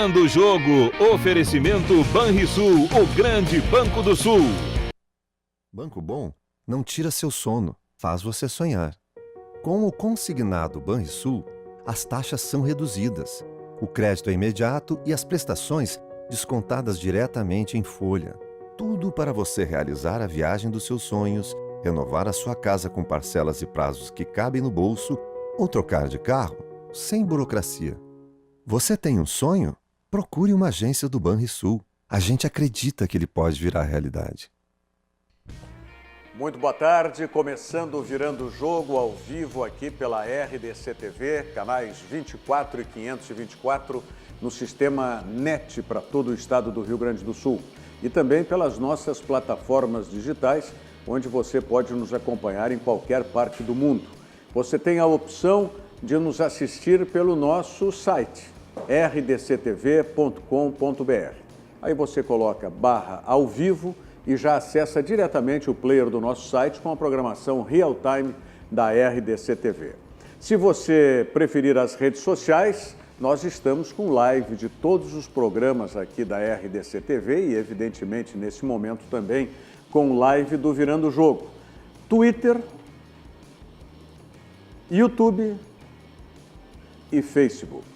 Virando o jogo, oferecimento Banrisul, o grande Banco do Sul. Banco Bom não tira seu sono, faz você sonhar. Com o consignado Banrisul, as taxas são reduzidas, o crédito é imediato e as prestações descontadas diretamente em folha. Tudo para você realizar a viagem dos seus sonhos, renovar a sua casa com parcelas e prazos que cabem no bolso ou trocar de carro sem burocracia. Você tem um sonho? Procure uma agência do Banrisul. A gente acredita que ele pode virar realidade. Muito boa tarde, começando o Virando o Jogo ao vivo aqui pela RDC TV, canais 24 e 524 no sistema NET para todo o estado do Rio Grande do Sul e também pelas nossas plataformas digitais, onde você pode nos acompanhar em qualquer parte do mundo. Você tem a opção de nos assistir pelo nosso site, rdctv.com.br. Aí você coloca /ao vivo e já acessa diretamente o player do nosso site com a programação real time da RDC TV. Se você preferir as redes sociais, nós estamos com live de todos os programas aqui da RDC TV e, evidentemente, nesse momento também com live do Virando o Jogo. Twitter, YouTube e Facebook.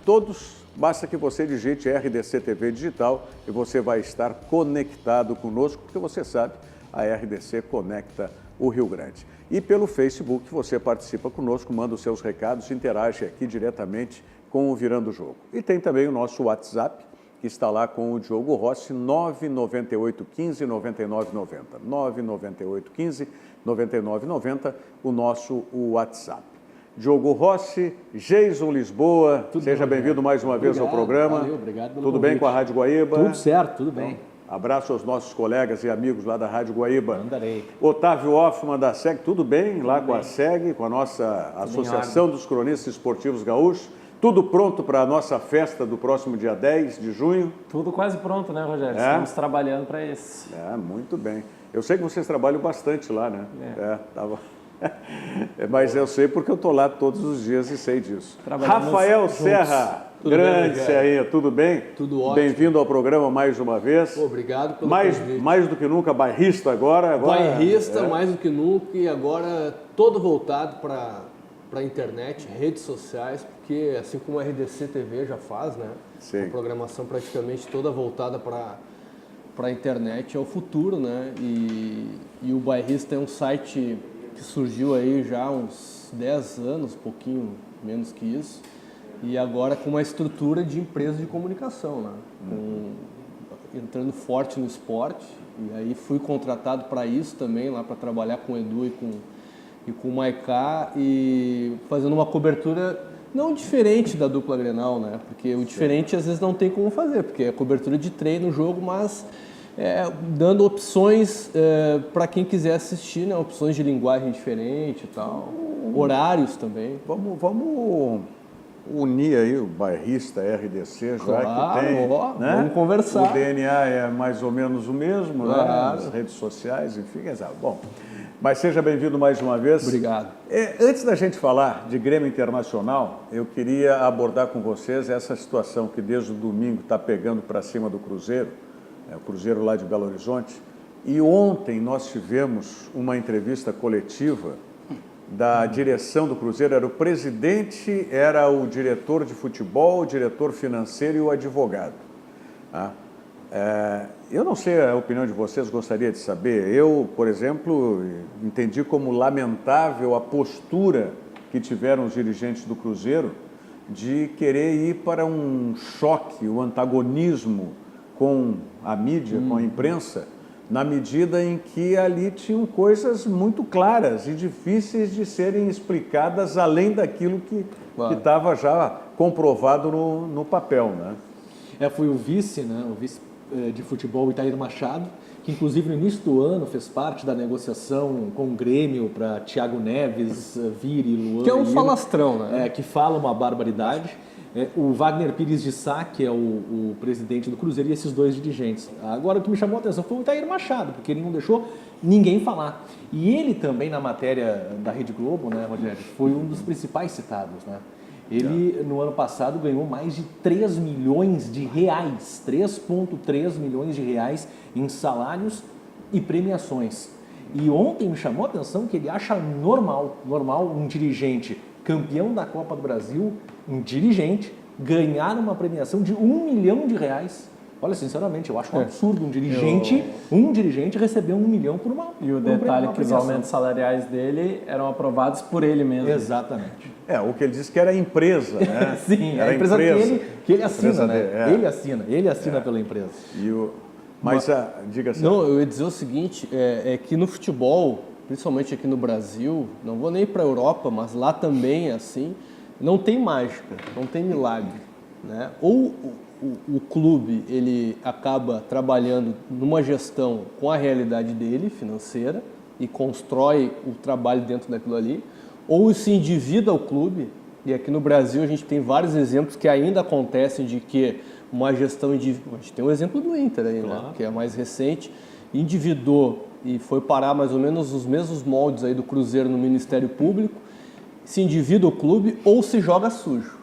Todos, basta que você digite RDC TV Digital e você vai estar conectado conosco, porque você sabe, a RDC conecta o Rio Grande. E pelo Facebook você participa conosco, manda os seus recados, interage aqui diretamente com o Virando o Jogo. E tem também o nosso WhatsApp, que está lá com o Diogo Rossi, 99815-9990. 99815-9990, o nosso WhatsApp. Diogo Rossi, Jason Lisboa, seja bem-vindo mais uma vez ao programa. Valeu, obrigado pelo Tudo convite. bem com a Rádio Guaíba? Tudo certo, tudo bem. Abraço aos nossos colegas e amigos lá da Rádio Guaíba. Mandarei. Otávio Hoffmann da SEG, tudo bem? Lá com a SEG, com a nossa Associação dos Cronistas Esportivos Gaúchos. Tudo pronto para a nossa festa do próximo dia 10 de junho? Tudo quase pronto, né, Rogério? Estamos trabalhando para isso. Muito bem. Eu sei que vocês trabalham bastante lá, né? Mas eu sei porque eu estou lá todos os dias e sei disso. Rafael juntos. Serra, tudo grande bem, Serrinha, tudo bem? Tudo ótimo. Bem-vindo ao programa mais uma vez. Obrigado pelo convite. Mais do que nunca, bairrista agora. Bairrista, mais do que nunca, e agora todo voltado para a internet, redes sociais, porque assim como a RDC TV já faz, né? Sim. A programação praticamente toda voltada para a internet é o futuro, né? E o Bairrista é um site que surgiu aí já há uns 10 anos, um pouquinho menos que isso, e agora com uma estrutura de empresa de comunicação, né? Entrando forte no esporte, e aí fui contratado para isso também, lá para trabalhar com o Edu e com o Maiká, e fazendo uma cobertura não diferente da dupla Grenal, né? Porque o diferente às vezes não tem como fazer, porque é cobertura de treino, jogo, mas dando opções para quem quiser assistir, né? Opções de linguagem diferente e tal, horários também. Vamos unir aí o Bairrista RDC, já que tem, né? Vamos conversar. O DNA é mais ou menos o mesmo, claro, né? As redes sociais, enfim, bom. Mas seja bem-vindo mais uma vez. Obrigado. Antes da gente falar de Grêmio Internacional, eu queria abordar com vocês essa situação que desde o domingo está pegando para cima do Cruzeiro, o Cruzeiro lá de Belo Horizonte. E ontem nós tivemos uma entrevista coletiva da direção do Cruzeiro, era o presidente, era o diretor de futebol, o diretor financeiro e o advogado. Eu não sei a opinião de vocês, gostaria de saber. Eu, por exemplo, entendi como lamentável a postura que tiveram os dirigentes do Cruzeiro de querer ir para um choque, o antagonismo com a mídia, com a imprensa, na medida em que ali tinham coisas muito claras e difíceis de serem explicadas além daquilo que estava já comprovado no papel, né? Foi o vice, né? O vice de futebol, Itair Machado, que inclusive no início do ano fez parte da negociação com o Grêmio para Thiago Neves vir e Luan. Que é um falastrão, né? Que fala uma barbaridade. O Wagner Pires de Sá, que é o presidente do Cruzeiro, e esses dois dirigentes. Agora, o que me chamou a atenção foi o Itair Machado, porque ele não deixou ninguém falar. E ele também, na matéria da Rede Globo, né, Rogério, foi um dos principais citados, né? Ele, no ano passado, ganhou mais de 3 milhões de reais, 3,3 milhões de reais em salários e premiações. E ontem me chamou a atenção que ele acha normal um dirigente campeão da Copa do Brasil, um dirigente, ganhar uma premiação de 1 milhão de reais. Olha, sinceramente, eu acho um absurdo um dirigente receber 1 milhão por uma E o detalhe é que os aumentos salariais dele eram aprovados por ele mesmo. Exatamente. O que ele disse que era a empresa, né? Sim, era a empresa que ele assina, né? Dele, Ele assina pela empresa. Mas, diga assim. Não, eu ia dizer o seguinte, é que no futebol, principalmente aqui no Brasil, não vou nem para a Europa, mas lá também é assim, não tem mágica, não tem milagre, né? Ou o clube ele acaba trabalhando numa gestão com a realidade dele, financeira, e constrói o trabalho dentro daquilo ali, ou se endivida o clube, e aqui no Brasil a gente tem vários exemplos que ainda acontecem de que uma gestão individual, a gente tem o exemplo do Inter aí, né, que é mais recente, endividou e foi parar mais ou menos os mesmos moldes aí do Cruzeiro no Ministério Público, se endivida o clube ou se joga sujo,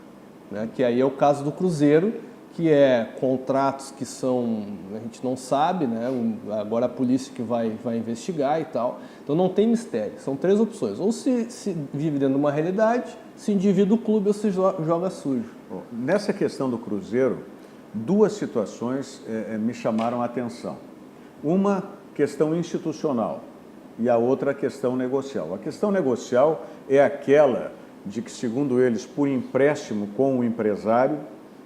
né, que aí é o caso do Cruzeiro, que é contratos que são, a gente não sabe, né? Agora a polícia que vai investigar e tal. Então não tem mistério, são 3 opções. Ou se vive dentro de uma realidade, se endivida o clube ou se joga sujo. Nessa questão do Cruzeiro, 2 situações me chamaram a atenção. Uma, questão institucional, e a outra, questão negocial. A questão negocial é aquela de que, segundo eles, por empréstimo com o empresário,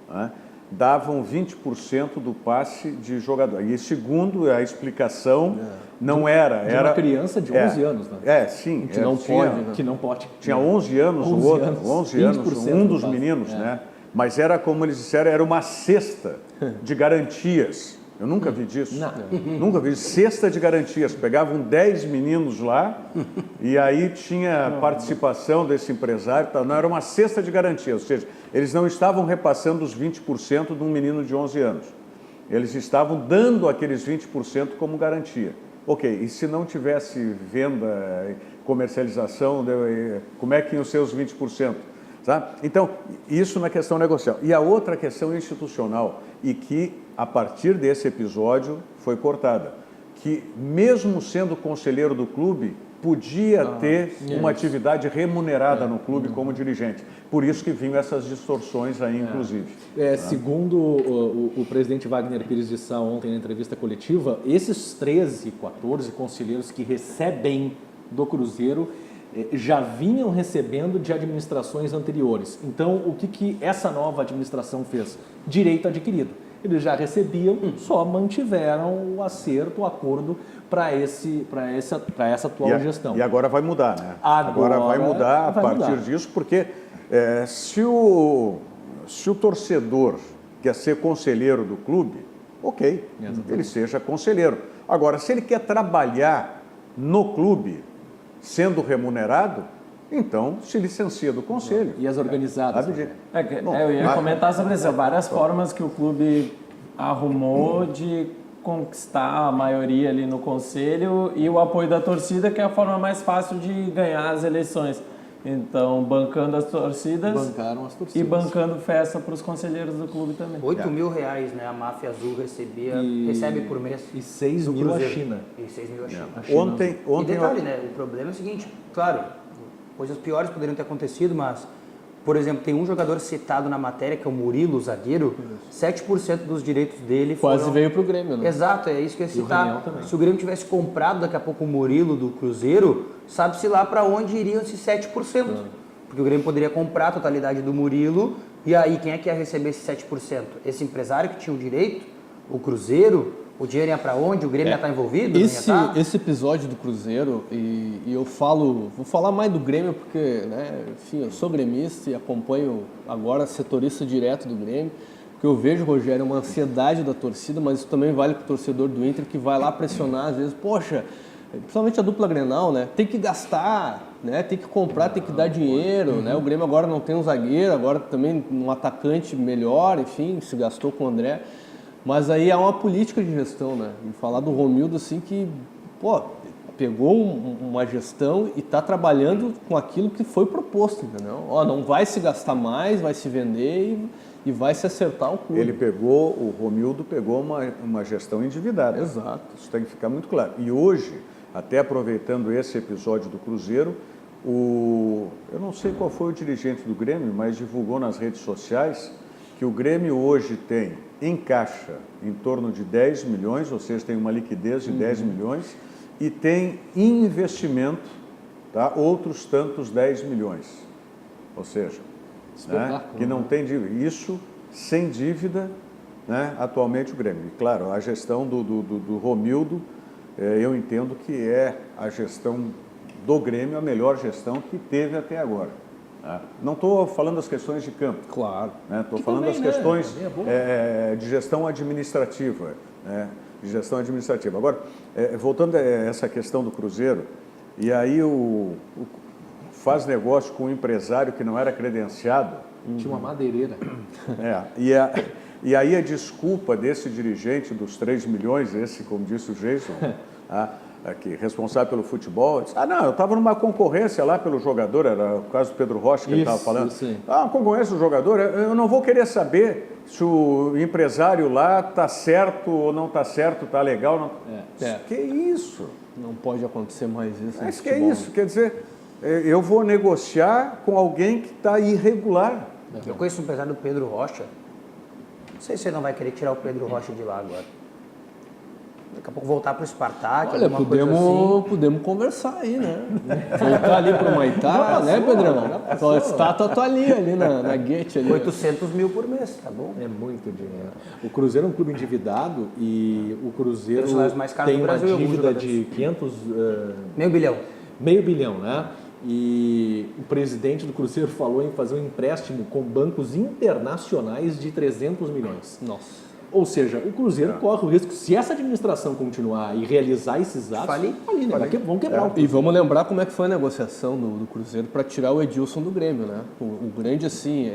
né, davam 20% do passe de jogador. E segundo a explicação, não era... De uma criança de 11 anos, né? Sim. Que não pode, né? Que não pode. Tinha 11 anos o outro, 11 anos, um dos passe. meninos, né? Mas era, como eles disseram, era uma cesta de garantias. Eu nunca vi disso. Nunca vi. Cesta de garantias. Pegavam 10 meninos lá e aí tinha participação desse empresário. Não, era uma cesta de garantias. Ou seja, eles não estavam repassando os 20% de um menino de 11 anos. Eles estavam dando aqueles 20% como garantia. Ok, e se não tivesse venda, comercialização, como é que iam ser os 20%? Tá? Então, isso na questão negocial. E a outra questão institucional, e que a partir desse episódio foi cortada, que mesmo sendo conselheiro do clube, podia ter uma atividade remunerada no clube como dirigente. Por isso que vinham essas distorções aí, inclusive. Segundo o presidente Wagner Pires de Sá ontem na entrevista coletiva, esses 13, 14 conselheiros que recebem do Cruzeiro já vinham recebendo de administrações anteriores. Então, o que essa nova administração fez? Direito adquirido. Eles já recebiam, só mantiveram o acerto, o acordo para essa atual gestão. E agora vai mudar, né? Agora vai mudar a partir disso, porque se o torcedor quer ser conselheiro do clube, ok, ele seja conselheiro. Agora, se ele quer trabalhar no clube, sendo remunerado, então se licencia do conselho. E as organizadas. Eu ia comentar sobre isso. Várias formas que o clube arrumou de conquistar a maioria ali no conselho e o apoio da torcida, que é a forma mais fácil de ganhar as eleições. Então, bancando as torcidas. Bancaram as torcidas. E bancando festa para os conselheiros do clube também. 8 mil reais, né? A máfia azul recebe por mês. E 6 mil a China. E 6 mil a China. Ontem e detalhe, né? O problema é o seguinte, claro, coisas piores poderiam ter acontecido, mas, por exemplo, tem um jogador citado na matéria, que é o Murilo, o zagueiro, 7% dos direitos dele Quase veio pro Grêmio, né? Exato, é isso que eu ia citar. Se o Grêmio tivesse comprado daqui a pouco o Murilo do Cruzeiro, sabe-se lá para onde iriam esses 7%. Porque o Grêmio poderia comprar a totalidade do Murilo, e aí quem é que ia receber esses 7%? Esse empresário que tinha o direito, o Cruzeiro, o dinheiro ia para onde? O Grêmio ia estar envolvido? Esse episódio do Cruzeiro, e eu vou falar mais do Grêmio porque, né, enfim, eu sou gremista e acompanho agora setorista direto do Grêmio, porque eu vejo, Rogério, uma ansiedade da torcida, mas isso também vale para o torcedor do Inter que vai lá pressionar, às vezes, poxa, principalmente a dupla Grenal, né, tem que gastar, né, tem que comprar, tem que dar dinheiro, né, o Grêmio agora não tem um zagueiro, agora também um atacante melhor, enfim, se gastou com o André. Mas aí há uma política de gestão, né? E falar do Romildo, assim, que, pô, pegou uma gestão e está trabalhando com aquilo que foi proposto, entendeu? Ó, não vai se gastar mais, vai se vender e vai se acertar o clube. O Romildo pegou uma gestão endividada. Exato. Isso tem que ficar muito claro. E hoje, até aproveitando esse episódio do Cruzeiro, eu não sei qual foi o dirigente do Grêmio, mas divulgou nas redes sociais que o Grêmio hoje tem em caixa em torno de 10 milhões, ou seja, tem uma liquidez de 10 milhões, e tem em investimento, tá, outros tantos 10 milhões. Ou seja, né, que não tem dívida. Isso sem dívida, né, atualmente o Grêmio. E claro, a gestão do Romildo, eu entendo que é a gestão do Grêmio a melhor gestão que teve até agora. Não estou falando das questões de campo. Claro. Estou falando das questões de gestão administrativa. De gestão administrativa. Agora, voltando a essa questão do Cruzeiro, e aí faz negócio com um empresário que não era credenciado. Tinha uma madeireira. E aí a desculpa desse dirigente dos 3 milhões, esse, como disse o Jason, aqui, responsável pelo futebol, disse, não, eu estava numa concorrência lá pelo jogador, era o caso do Pedro Rocha que ele estava falando. Uma concorrência do jogador, eu não vou querer saber se o empresário lá está certo ou não está certo, está legal. Não... Que isso? Não pode acontecer mais isso. Mas que é isso? Quer dizer, eu vou negociar com alguém que está irregular. Eu conheço um empresário do Pedro Rocha. Não sei se você não vai querer tirar o Pedro Rocha de lá agora. Daqui a pouco voltar para o Spartak, olha, podemos conversar aí, né? Voltar ali para o Maitá, né, Pedrão? A estátua tá ali na Guete. 800 mil por mês, tá bom? É muito dinheiro. O Cruzeiro é um clube endividado e o Cruzeiro mais caros tem do Brasil, uma dívida de 500... Meio bilhão. Meio bilhão, né? E o presidente do Cruzeiro falou em fazer um empréstimo com bancos internacionais de 300 milhões. Nossa. Ou seja, o Cruzeiro corre o risco, se essa administração continuar e realizar esses atos, falir, né? Vão quebrar o clube. E vamos lembrar como é que foi a negociação do Cruzeiro para tirar o Edilson do Grêmio, né? O grande, assim,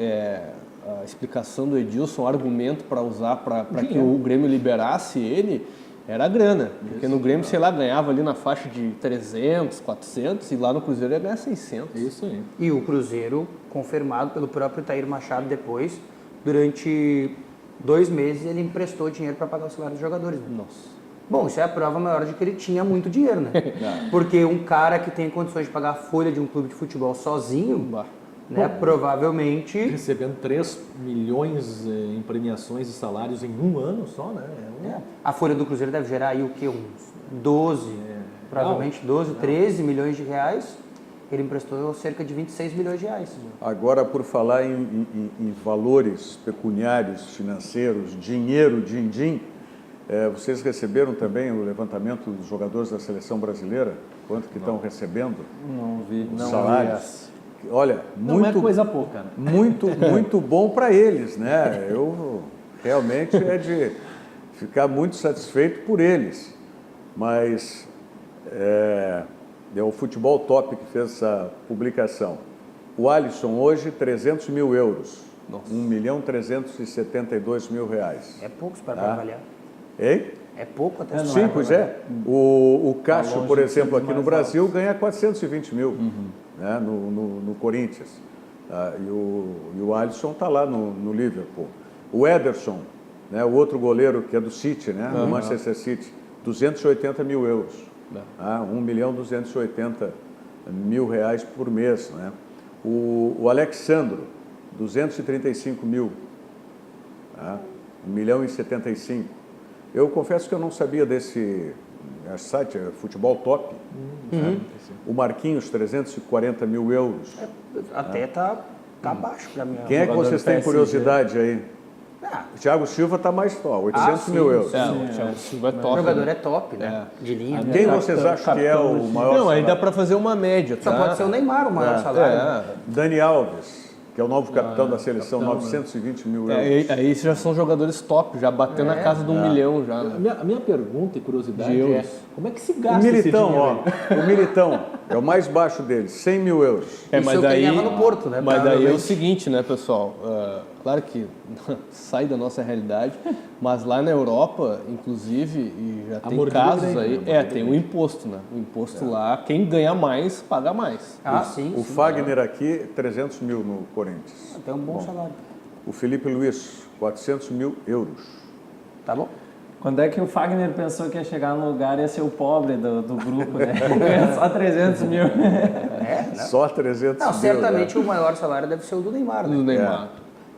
a explicação do Edilson, o argumento para usar para que o Grêmio liberasse ele, era a grana. Porque no Grêmio, sei lá, ganhava ali na faixa de 300, 400 e lá no Cruzeiro ia ganhar 600. Isso aí. E o Cruzeiro, confirmado pelo próprio Tair Machado depois, durante 2 meses ele emprestou dinheiro para pagar o salário dos jogadores. Nossa. Bom, isso é a prova maior de que ele tinha muito dinheiro, né? Porque um cara que tem condições de pagar a folha de um clube de futebol sozinho, né, provavelmente... Recebendo 3 milhões em premiações e salários em um ano só, né? A folha do Cruzeiro deve gerar aí o quê? Uns 12, provavelmente 13 milhões de reais. Ele emprestou cerca de 26 milhões de reais. Agora, por falar em valores pecuniários, financeiros, dinheiro, din-din, vocês receberam também o levantamento dos jogadores da seleção brasileira? Quanto que estão recebendo? Não vi. Os salários? Olha, não é coisa pouca, né? muito bom para eles, né? Eu realmente é de ficar muito satisfeito por eles. Mas é o Futebol Top que fez essa publicação. O Alisson hoje, 300 mil euros. Nossa. 1.372.000 reais. É pouco para avaliar. Hein? É pouco até. Sim, pois é. O Cássio, por exemplo, aqui no Brasil, ganha 420 mil, né, no Corinthians. E o Alisson está lá no Liverpool. O Ederson, né, o outro goleiro que é do City, né, do Manchester City, 280 mil euros. 1.280.000 reais por mês. Né? O Alexandro, 235 mil. 1.075.000. Eu confesso que eu não sabia desse site, Futebol Top. Né? O Marquinhos, 340 mil euros. Até tá baixo para mim. Quem é que vocês têm curiosidade aí? O Thiago Silva está mais top, 800 mil euros. O Thiago Silva é top. O jogador é top, né? De linha. Quem vocês acham que é o maior Não, aí dá para fazer uma média. Só pode ser o Neymar, o maior salário. Dani Alves, que é o novo capitão da seleção, 920 mil euros. Aí já são jogadores top, já batendo na casa de 1 milhão já. Né? A minha pergunta e curiosidade é, como é que se gasta O Militão, esse dinheiro? o Militão, É o mais baixo deles, 100 mil euros. Isso é o que ele ganhava no Porto, né? Mas daí é o Provavelmente. seguinte, né, pessoal? Claro que sai da nossa realidade, mas lá na Europa, inclusive, e já tem mordida casos grande, aí, né? tem o imposto, né? O imposto lá, quem ganha mais, paga mais. Sim. O Fagner aqui, 300 mil no Corinthians. Tem um bom salário. O Felipe Luiz, 400 mil euros. Tá bom? Quando é que o Fagner pensou que ia chegar no lugar e ia ser o pobre do grupo, né? Ganha só 300 mil. Só 300 Não, mil. certamente o maior salário deve ser o do Neymar, né? Do Neymar.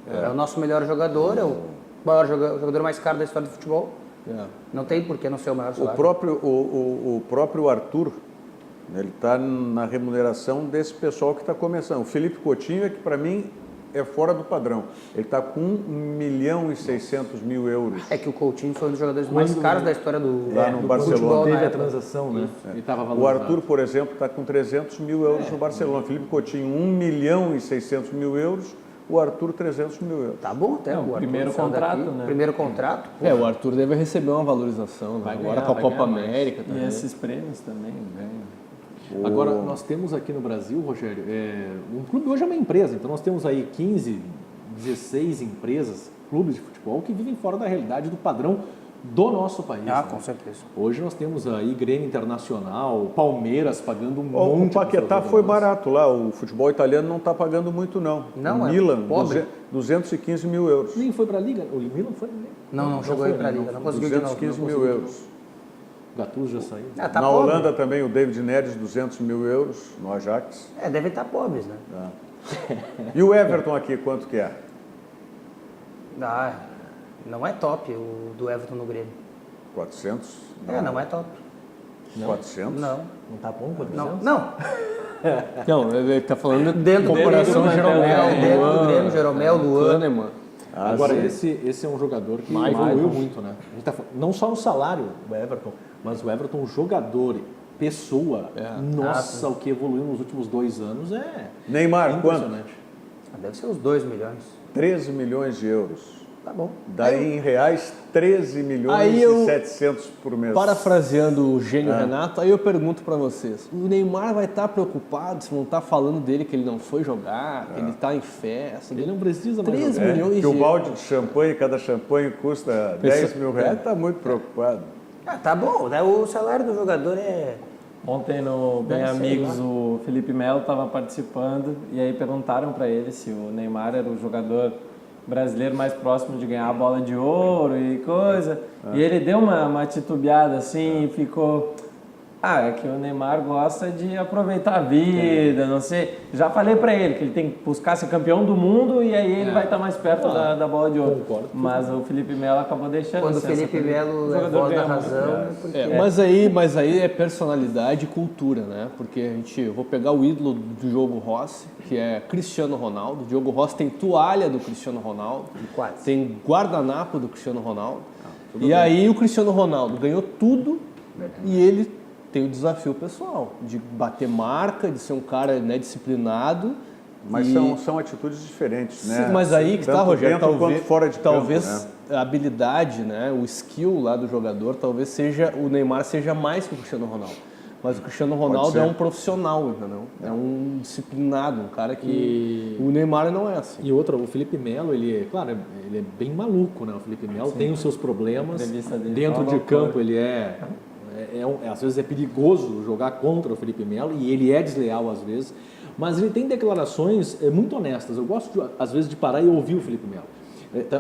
É o nosso melhor jogador, é o maior jogador mais caro da história do futebol. É. Não tem por que não ser o maior O salário. próprio Arthur, ele está na remuneração desse pessoal que está começando. O Felipe Coutinho é que, para mim, é fora do padrão. Ele está com 1.600.000 euros. É que o Coutinho foi um dos jogadores mais caros da história do, Lá no do Barcelona. futebol na Teve a época. transação, né? Ele estava O valorizado. Arthur, por exemplo, está com 300 mil euros no Barcelona. Felipe Coutinho, 1.600.000 euros. O Arthur, 300 mil euros. Tá bom até. É, o Arthur primeiro saiu contrato, daqui. né? Primeiro contrato. O Arthur deve receber uma valorização, né? Agora com a Copa América E também. esses prêmios também ganham. Agora, nós temos aqui no Brasil, Rogério, um clube hoje é uma empresa, então nós temos aí 15, 16 empresas, clubes de futebol que vivem fora da realidade do padrão do nosso país. né? Com certeza. Hoje nós temos aí Grêmio Internacional, Palmeiras pagando um O monte. Paquetá de foi jogadores. barato lá. O futebol italiano não está pagando muito, não. Não, o é Milan, pobre. 215 mil euros. Nem foi para a Liga, o Milan foi. Não chegou foi, aí pra né? Liga. Não conseguiu de novo. 215 não mil conseguiu. euros. O Gattuso já saiu. Tá Na pobre. Holanda também o David Neres, 200 mil euros no Ajax. Devem estar pobres, né? E o Everton aqui, quanto que é? Não é top o do Everton no Grêmio. 400? Não é top. 400? Não. Não tá bom para Não. Não, ele tá falando de Dentro do comparação Grêmio, Jeromel, dentro do Grêmio, Jeromel, Luan. Kahneman. Agora, sim. esse é um jogador que Michael. evoluiu muito, né? A gente tá falando, não só no salário, o Everton, mas o Everton, jogador, pessoa, nossa, o que evoluiu nos últimos 2 anos é Neymar, quanto? impressionante. Deve ser uns 2 milhões. 13 milhões de euros. Tá bom. Daí em reais, 13 milhões Aí e eu- 700 por mês. Parafraseando o gênio Renato, aí eu pergunto pra vocês, o Neymar vai estar preocupado se vão estar falando dele que ele não foi jogar, que ele tá em festa, Ele não precisa mais 13 jogar. milhões Que o de balde de champanhe, cada champanhe custa 10 mil reais, está muito preocupado. Tá bom. Daí o salário do jogador é... Ontem no Bem Deve ser Amigos lá. o Felipe Melo estava participando e aí perguntaram para ele se o Neymar era o jogador brasileiro mais próximo de ganhar a bola de ouro e coisa. E ele deu uma titubeada assim e ficou... é que o Neymar gosta de aproveitar a vida, não sei. Já falei para ele que ele tem que buscar ser campeão do mundo e aí ele vai estar mais perto da bola de ouro. Concordo. Mas o Felipe Melo acabou deixando. Quando o assim, essa Felipe coisa. Melo O é jogador voz da ganha muito. razão, é porque... mas aí é personalidade e cultura, né? Porque eu vou pegar o ídolo do Diogo Rossi, que é Cristiano Ronaldo. O Diogo Rossi tem toalha do Cristiano Ronaldo, Quase. tem guardanapo do Cristiano Ronaldo. E aí o Cristiano Ronaldo ganhou tudo e ele tem o desafio pessoal de bater marca, de ser um cara, né, disciplinado. Mas e- são atitudes diferentes, né? Sim, mas aí que tá, Tanto Rogério, dentro talvez, quanto fora de talvez campo, né? a habilidade, né, o skill lá do jogador, talvez seja o Neymar seja mais que o Cristiano Ronaldo. Mas o Cristiano Ronaldo ser. é um profissional, entendeu? É um disciplinado, um cara que o Neymar não é assim. E outra, o Felipe Melo, ele é bem maluco, né? O Felipe Melo tem os seus problemas. A entrevista dele Dentro foi uma de loucura. campo, ele às vezes é perigoso jogar contra o Felipe Melo e ele é desleal às vezes. Mas ele tem declarações muito honestas. Eu gosto, às vezes, de parar e ouvir o Felipe Melo.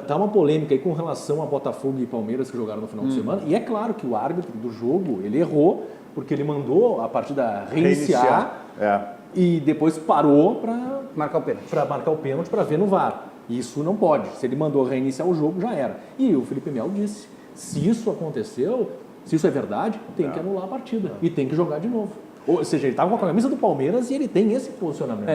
Tá uma polêmica aí com relação a Botafogo e Palmeiras que jogaram no final de semana. E é claro que o árbitro do jogo, ele errou, porque ele mandou a partida reiniciar. E depois parou para Marcar o pênalti. marcar o pênalti para ver no VAR. Isso não pode. Se ele mandou reiniciar o jogo, já era. E o Felipe Melo disse, se isso aconteceu, se isso é verdade, tem que anular a partida. E tem que jogar de novo. Ou seja, ele estava com a camisa do Palmeiras e ele tem esse posicionamento.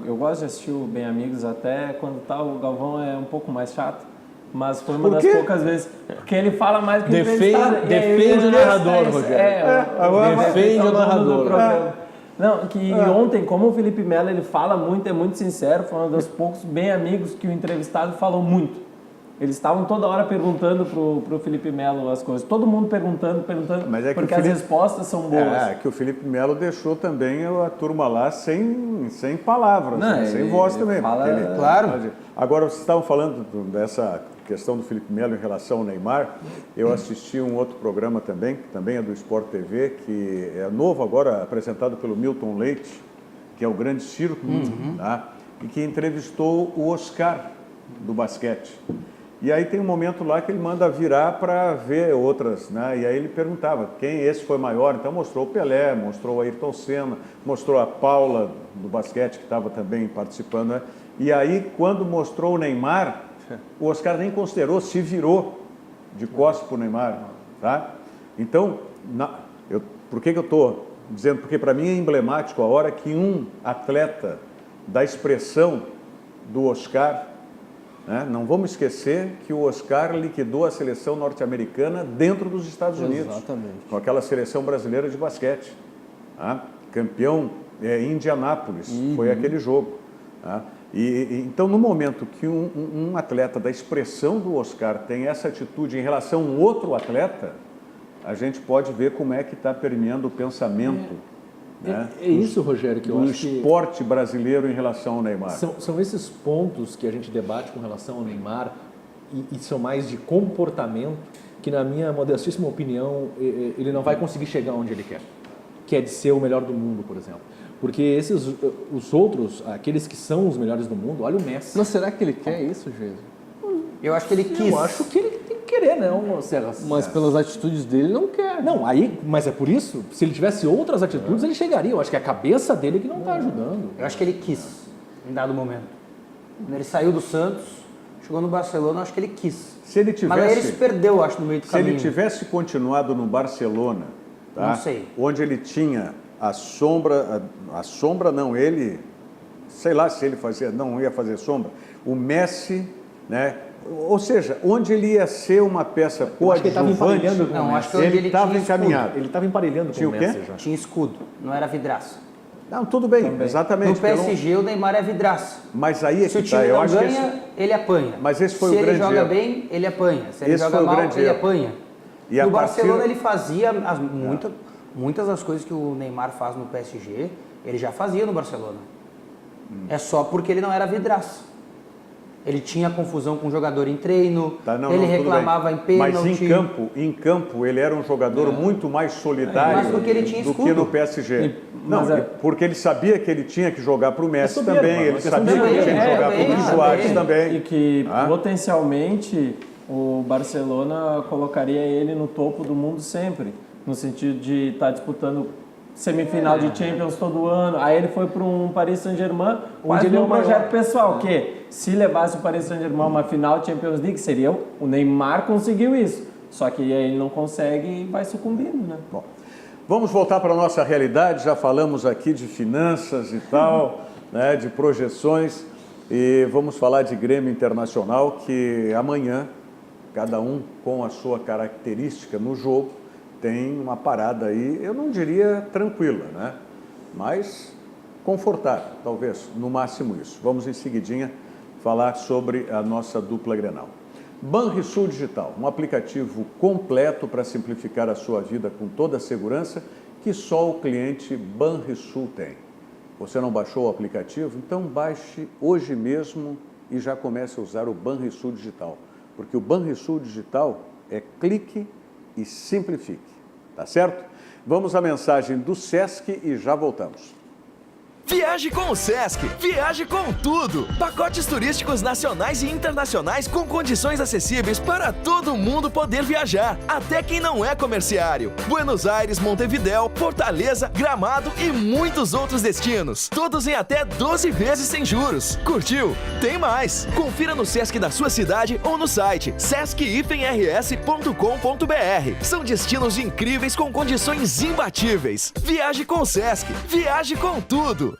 Eu gosto de assistir o Bem Amigos até quando tá, o Galvão é um pouco mais chato. Mas foi uma das poucas vezes. Porque ele fala mais que o entrevistado. E aí Defende o narrador, Rogério. Defende o narrador. Não, que ontem, como o Felipe Melo ele fala muito, é muito sincero, foi um dos poucos bem amigos que o entrevistado falou muito. Eles estavam toda hora perguntando pro Felipe Melo as coisas. Todo mundo perguntando, Mas é que porque o Felipe... as respostas são boas. É, que o Felipe Melo deixou também a turma lá sem palavras, Não, né? Sem ele voz também. fala- porque ele- Claro. Agora, vocês estavam falando dessa questão do Felipe Melo em relação ao Neymar. Eu assisti um outro programa também, que também é do Sport TV, que é novo agora, apresentado pelo Milton Leite, que é o Grande Circo, tá? E que entrevistou o Oscar do basquete. E aí tem um momento lá que ele manda virar para ver outras, né? E aí ele perguntava quem esse foi maior. Então mostrou o Pelé, mostrou o Ayrton Senna, mostrou a Paula do basquete, que estava também participando, né? E aí, quando mostrou o Neymar, o Oscar nem considerou, se virou de costas para o Neymar, tá? Então, por que eu estou dizendo? Porque para mim é emblemático a hora que um atleta da expressão do Oscar, né? Não vamos esquecer que o Oscar liquidou a seleção norte-americana dentro dos Estados Unidos. Exatamente. Com aquela seleção brasileira de basquete. Tá? Campeão em Indianápolis, foi aquele jogo. Tá? Então, no momento que um atleta da expressão do Oscar tem essa atitude em relação a um outro atleta, a gente pode ver como é que está permeando o pensamento. Né? É isso, Rogério, que eu do acho que esporte brasileiro em relação ao Neymar. são esses pontos que a gente debate com relação ao Neymar e são mais de comportamento que, na minha modestíssima opinião, ele não vai conseguir chegar onde ele quer, que é de ser o melhor do mundo, por exemplo. Porque os outros, aqueles que são os melhores do mundo, olha o Messi. Mas será que ele quer isso, Jesus? Eu acho que ele quis. Eu acho que ele tem que querer, não, Serra? Mas pelas atitudes dele, não quer. Não, mas é por isso, se ele tivesse outras atitudes, ele chegaria. Eu acho que é a cabeça dele que não está ajudando. Eu acho que ele quis, em dado momento. Quando ele saiu do Santos, chegou no Barcelona, eu acho que ele quis. Se ele tivesse, Mas aí ele se perdeu, acho, no meio do se caminho. ele tivesse continuado no Barcelona, tá? Não sei. Onde ele tinha a sombra não, ele, sei lá se ele não ia fazer sombra, o Messi, né? Ou seja, onde ele ia ser uma peça acho que ele estava coadjuvante, emparelhando com o Não, Messi. acho que onde ele ele estava tinha encaminhado. Ele estava emparelhando com Tinha o o quê? Messi já. Tinha escudo, não era vidraça. Não, tudo bem, exatamente. No PSG, o Neymar é vidraça. Mas aí é Se o que tá, time eu não acho que ganha, ele apanha. Mas esse foi Se o ele grande joga erro. bem, ele apanha. Se ele Esse joga foi o mal, grande ele erro. apanha. E a No partir- Barcelona ele fazia muitas das coisas que o Neymar faz no PSG, ele já fazia no Barcelona. É só porque ele não era vidraça. Ele tinha confusão com o jogador em treino, ele tudo reclamava bem. em pênalti. Mas em campo ele era um jogador muito mais solitário Mas porque ele tinha do que escudo. no PSG. Mas porque ele sabia que ele tinha que jogar para o Messi soberba, também, uma ele questão sabia de que ele tinha que soberba. jogar para o Também, Luis Soares também. também. E que Ah. potencialmente o Barcelona colocaria ele no topo do mundo sempre, no sentido de estar disputando semifinal de Champions todo ano. Aí ele foi para um Paris Saint-Germain, quase ele é um o maior. projeto pessoal, que se levasse o Paris Saint-Germain a uma final de Champions League, seria o Neymar conseguiu isso. Só que aí ele não consegue e vai sucumbindo, né? Bom, vamos voltar para a nossa realidade, já falamos aqui de finanças e tal, né, de projeções, e vamos falar de Grêmio Internacional, que amanhã, cada um com a sua característica no jogo, tem uma parada aí, eu não diria tranquila, né? Mas confortável, talvez, no máximo isso. Vamos em seguidinha falar sobre a nossa dupla Grenal. Banrisul Digital, um aplicativo completo para simplificar a sua vida com toda a segurança que só o cliente Banrisul tem. Você não baixou o aplicativo? Então baixe hoje mesmo e já comece a usar o Banrisul Digital, porque o Banrisul Digital é clique e simplifique, tá certo? Vamos à mensagem do Sesc e já voltamos. Viaje com o Sesc, viaje com tudo. Pacotes turísticos nacionais e internacionais com condições acessíveis para todo mundo poder viajar, até quem não é comerciário. Buenos Aires, Montevidéu, Fortaleza, Gramado e muitos outros destinos. Todos em até 12 vezes sem juros. Curtiu? Tem mais! Confira no Sesc da sua cidade ou no site sesc-rs.com.br. São destinos incríveis com condições imbatíveis. Viaje com o Sesc, viaje com tudo.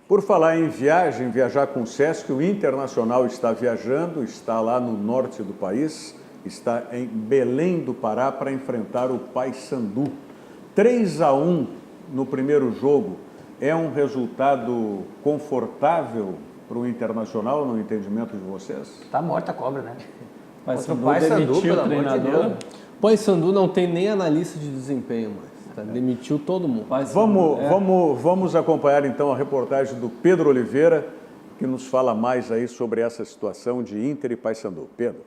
Por falar em viagem, viajar com o Sesc, o Internacional está viajando, está lá no norte do país, está em Belém do Pará para enfrentar o Paysandu. 3-1 no primeiro jogo é um resultado confortável o Internacional, no entendimento de vocês? Tá morta a cobra, né? Paysandu Paysandu, demitiu pelo o amor de treinador. Deus. Paysandu não tem nem analista de desempenho mais, tá? Demitiu todo mundo. Vamos acompanhar então a reportagem do Pedro Oliveira, que nos fala mais aí sobre essa situação de Inter e Paysandu. Pedro.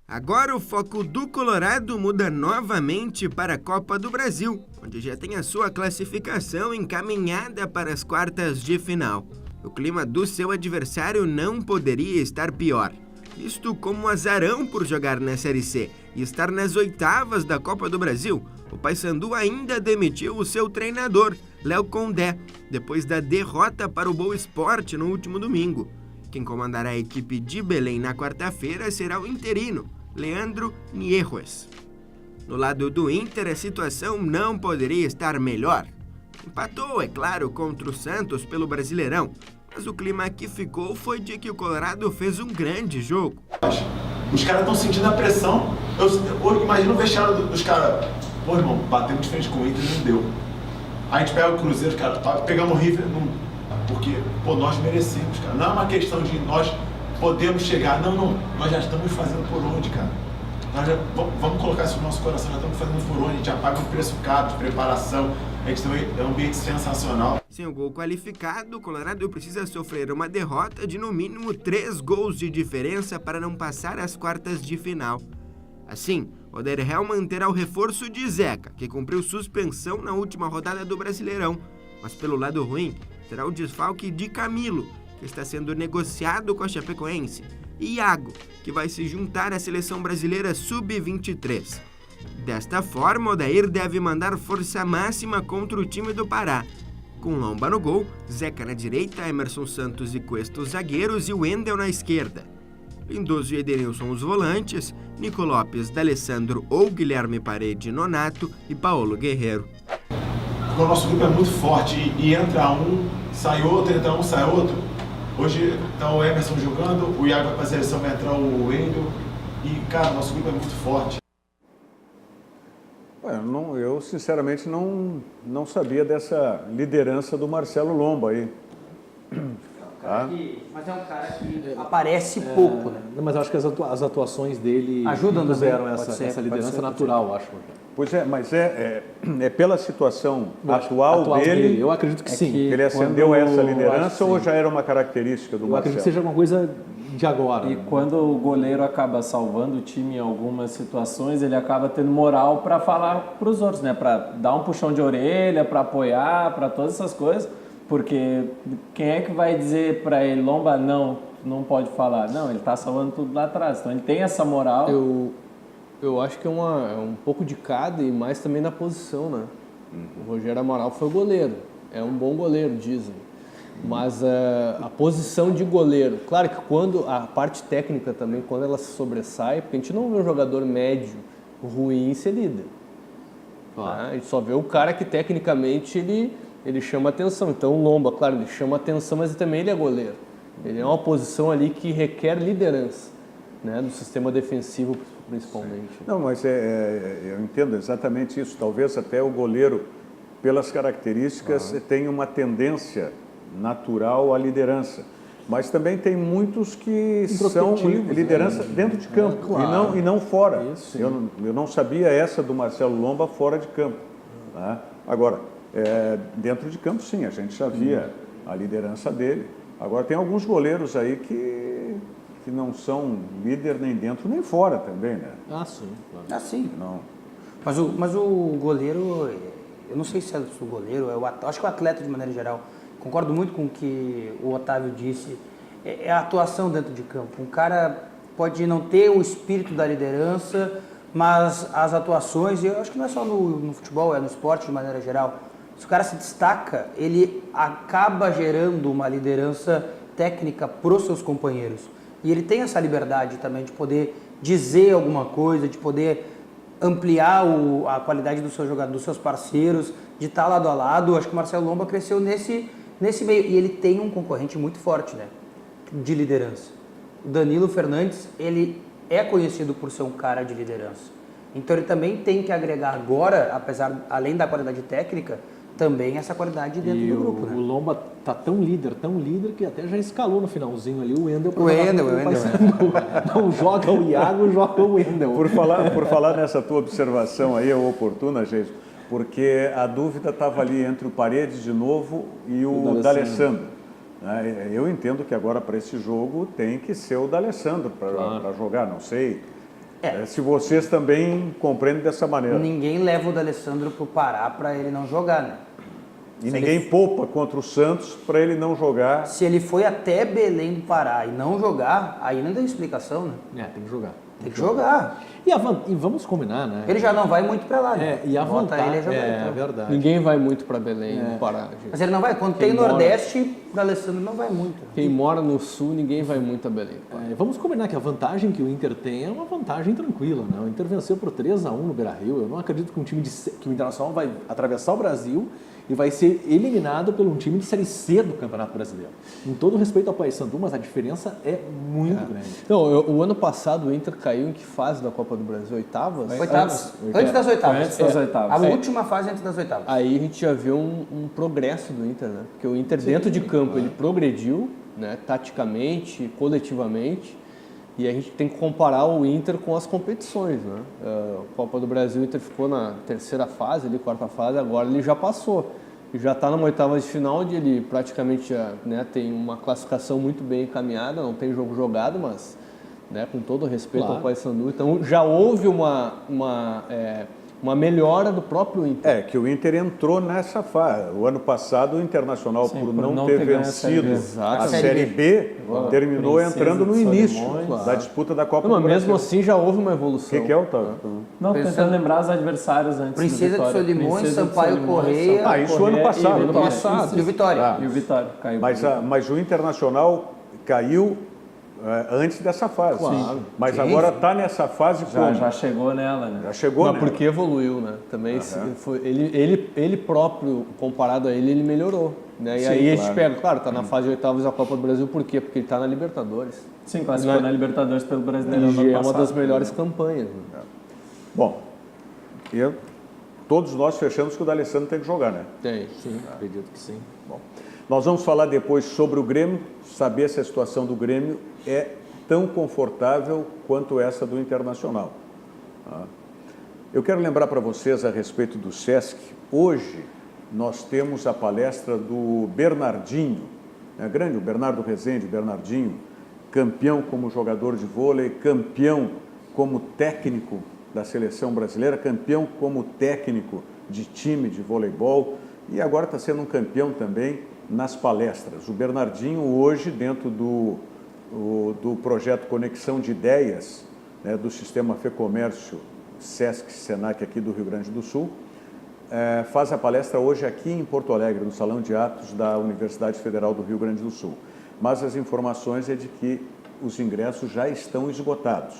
Agora o foco do Colorado muda novamente para a Copa do Brasil, onde já tem a sua classificação encaminhada para as quartas de final. O clima do seu adversário não poderia estar pior. Visto como azarão por jogar na Série C e estar nas oitavas da Copa do Brasil, o Paysandu ainda demitiu o seu treinador, Léo Condé, depois da derrota para o Boa Esporte no último domingo. Quem comandará a equipe de Belém na quarta-feira será o interino, Leandro Niehues. No lado do Inter, a situação não poderia estar melhor. Empatou, é claro, contra o Santos pelo Brasileirão, mas o clima que ficou foi de que o Colorado fez um grande jogo. Os caras estão sentindo a pressão. Eu imagino o vestiário dos caras. Pô, irmão, batemos de frente com o Inter e não deu. Aí a gente pega o Cruzeiro, cara, pegamos o River, porque, pô, nós merecemos, cara. Não é uma questão de nós podemos chegar, não, nós já estamos fazendo por onde, cara. Nós já, vamos colocar isso no nosso coração, já estamos fazendo por onde, a gente já paga um preço caro de preparação, a gente tem um ambiente sensacional. Sem o gol qualificado, o Colorado precisa sofrer uma derrota de no mínimo 3 gols de diferença para não passar às quartas de final. Assim, o Oderhelman terá o reforço de Zeca, que cumpriu suspensão na última rodada do Brasileirão, mas pelo lado ruim, terá o desfalque de Camilo, que está sendo negociado com a Chapecoense, e Iago, que vai se juntar à seleção brasileira sub-23. Desta forma, Odair deve mandar força máxima contra o time do Pará, com Lomba no gol, Zeca na direita, Emerson Santos e Cuesta os zagueiros e Wendel na esquerda. Lindoso e Edenilson os volantes, Nico Lopes, D'Alessandro ou Guilherme Parede Nonato e Paulo Guerreiro. O nosso grupo é muito forte e entra um, sai outro, entra um, sai outro. Hoje tá o Emerson jogando, o Iago vai para a seleção, vai entrar o Wendel e, cara, o nosso grupo é muito forte. Eu sinceramente não sabia dessa liderança do Marcelo Lomba aí. Mas é um cara que aparece pouco, né? Não, mas eu acho que as atuações dele ajudam fizeram essa liderança natural, acho. Pois é, mas é pela situação atual dele. Eu acredito que sim. Ele ascendeu essa liderança ou já era uma característica do Marcelo? Eu acredito que seja uma coisa de agora. E quando o goleiro acaba salvando o time em algumas situações, ele acaba tendo moral para falar para os outros, né? Para dar um puxão de orelha, para apoiar, para todas essas coisas. Porque quem é que vai dizer para ele, Lomba, não pode falar? Não, ele está salvando tudo lá atrás. Então ele tem essa moral. Eu acho que é um pouco de cada e mais também na posição, né? O Rogério Amaral foi goleiro. É um bom goleiro, dizem. Mas a posição de goleiro, claro que quando a parte técnica também, quando ela se sobressai, porque a gente não vê um jogador médio ruim ser líder. Tá? A gente só vê o cara que tecnicamente ele chama atenção. Então o Lomba, claro, ele chama atenção, mas também ele é goleiro. Ele é uma posição ali que requer liderança, né, do sistema defensivo principalmente. Não, mas eu entendo exatamente isso. Talvez até o goleiro, pelas características, tenha uma tendência natural à liderança. Mas também tem muitos que são liderança dentro de campo e não fora. Isso, eu não sabia essa do Marcelo Lomba fora de campo. Tá? Agora, dentro de campo, sim, a gente já via a liderança dele. Agora, tem alguns goleiros aí que não são líder nem dentro nem fora também, né? Sim. Claro. Sim. Não. Mas o goleiro, eu não sei se é o goleiro, acho que o atleta de maneira geral, concordo muito com o que o Otávio disse, é a atuação dentro de campo. Um cara pode não ter o espírito da liderança, mas as atuações, e eu acho que não é só no futebol, é no esporte de maneira geral, se o cara se destaca, ele acaba gerando uma liderança técnica para os seus companheiros. E ele tem essa liberdade também de poder dizer alguma coisa, de poder ampliar a qualidade dos seus jogadores, dos seus parceiros, de estar lado a lado. Acho que o Marcelo Lomba cresceu nesse meio. E ele tem um concorrente muito forte, né, de liderança. O Danilo Fernandes, ele é conhecido por ser um cara de liderança. Então ele também tem que agregar agora, além da qualidade técnica, também essa qualidade dentro E do grupo, o né? Lomba tá tão líder, que até já escalou no finalzinho ali o Wendel. O Wendel. Não joga o Iago, joga o Wendel. Por falar nessa tua observação aí, é oportuna, gente, porque a dúvida estava ali entre o Paredes de novo e o D'Alessandro. Eu entendo que agora para esse jogo tem que ser o D'Alessandro para jogar, não sei. Se vocês também compreendem dessa maneira. Ninguém leva o D'Alessandro pro Pará para ele não jogar, né? E ninguém poupa contra o Santos para ele não jogar. Se ele foi até Belém do Pará e não jogar, aí não tem explicação, né? Tem que jogar. Tem que jogar. E vamos combinar, né? Ele já não vai muito para lá, né? E a Bota vantagem ele a jogar, é então. verdade. Ninguém vai muito para Belém do Pará. Gente. Mas ele não vai. Quando Quem tem mora- Nordeste, o D'Alessandro não vai muito. Quem mora no Sul, ninguém vai muito a Belém do Pará. Vamos combinar que a vantagem que o Inter tem é uma vantagem tranquila, né? O Inter venceu por 3-1 no Beira-Rio. Eu não acredito que que o Internacional vai atravessar o Brasil e vai ser eliminado por um time de Série C do Campeonato Brasileiro. Com todo respeito ao Paysandu, mas a diferença é muito grande. Então, o ano passado o Inter caiu em que fase da Copa do Brasil? Oitavas? Oitavas. Antes das oitavas. Antes das oitavas. A última fase antes das oitavas. Aí a gente já viu um progresso do Inter, né? Porque o Inter dentro de campo ele progrediu, né? Taticamente, coletivamente, e a gente tem que comparar o Inter com as competições, né? A Copa do Brasil, o Inter ficou na terceira fase, ali, quarta fase, agora ele já passou. E já está numa oitava de final, onde ele praticamente já, né, tem uma classificação muito bem encaminhada, não tem jogo jogado, mas, né, com todo respeito ao Paysandu, então já houve uma melhora do próprio Inter. Que o Inter entrou nessa fase. O ano passado o Internacional, por não ter ganho vencido a a Série B, terminou Princesa entrando no de início Solimões. da disputa da Copa Não, do mas Brasil. mesmo assim já houve uma evolução. O que é, Otávio? Não, tentando lembrar os adversários antes Princesa do de Vitória. Solimões, Princesa de Sampaio Solimões, Correia. Sampaio Isso Correia ano passado. e Ano E o Vitória. E o Vitória caiu. Mas o Internacional caiu antes dessa fase. Claro. Mas agora está nessa fase como? Já chegou nela, né? Já chegou, Mas né? porque evoluiu, né? Também ele próprio, comparado a ele melhorou. Né? E aí a gente pega, claro, tá na fase de oitavas da Copa do Brasil, por quê? Porque ele tá na Libertadores. Sim, classificou na Libertadores pelo Brasileirão do ano E é uma passado. das melhores campanhas. Né? Bom, todos nós fechamos que o D'Alessandro tem que jogar, né? Tem. Sim, acredito que sim. Bom, nós vamos falar depois sobre o Grêmio, saber se a situação do Grêmio é tão confortável quanto essa do Internacional. Eu quero lembrar para vocês a respeito do SESC. Hoje nós temos a palestra do Bernardinho, grande, o Bernardo Rezende, Bernardinho, campeão como jogador de vôlei, campeão como técnico da seleção brasileira, campeão como técnico de time de voleibol e agora está sendo um campeão também nas palestras. O Bernardinho hoje, dentro do projeto Conexão de Ideias, né, do Sistema Fecomércio Sesc Senac aqui do Rio Grande do Sul, faz a palestra hoje aqui em Porto Alegre, no Salão de Atos da Universidade Federal do Rio Grande do Sul. Mas as informações é de que os ingressos já estão esgotados.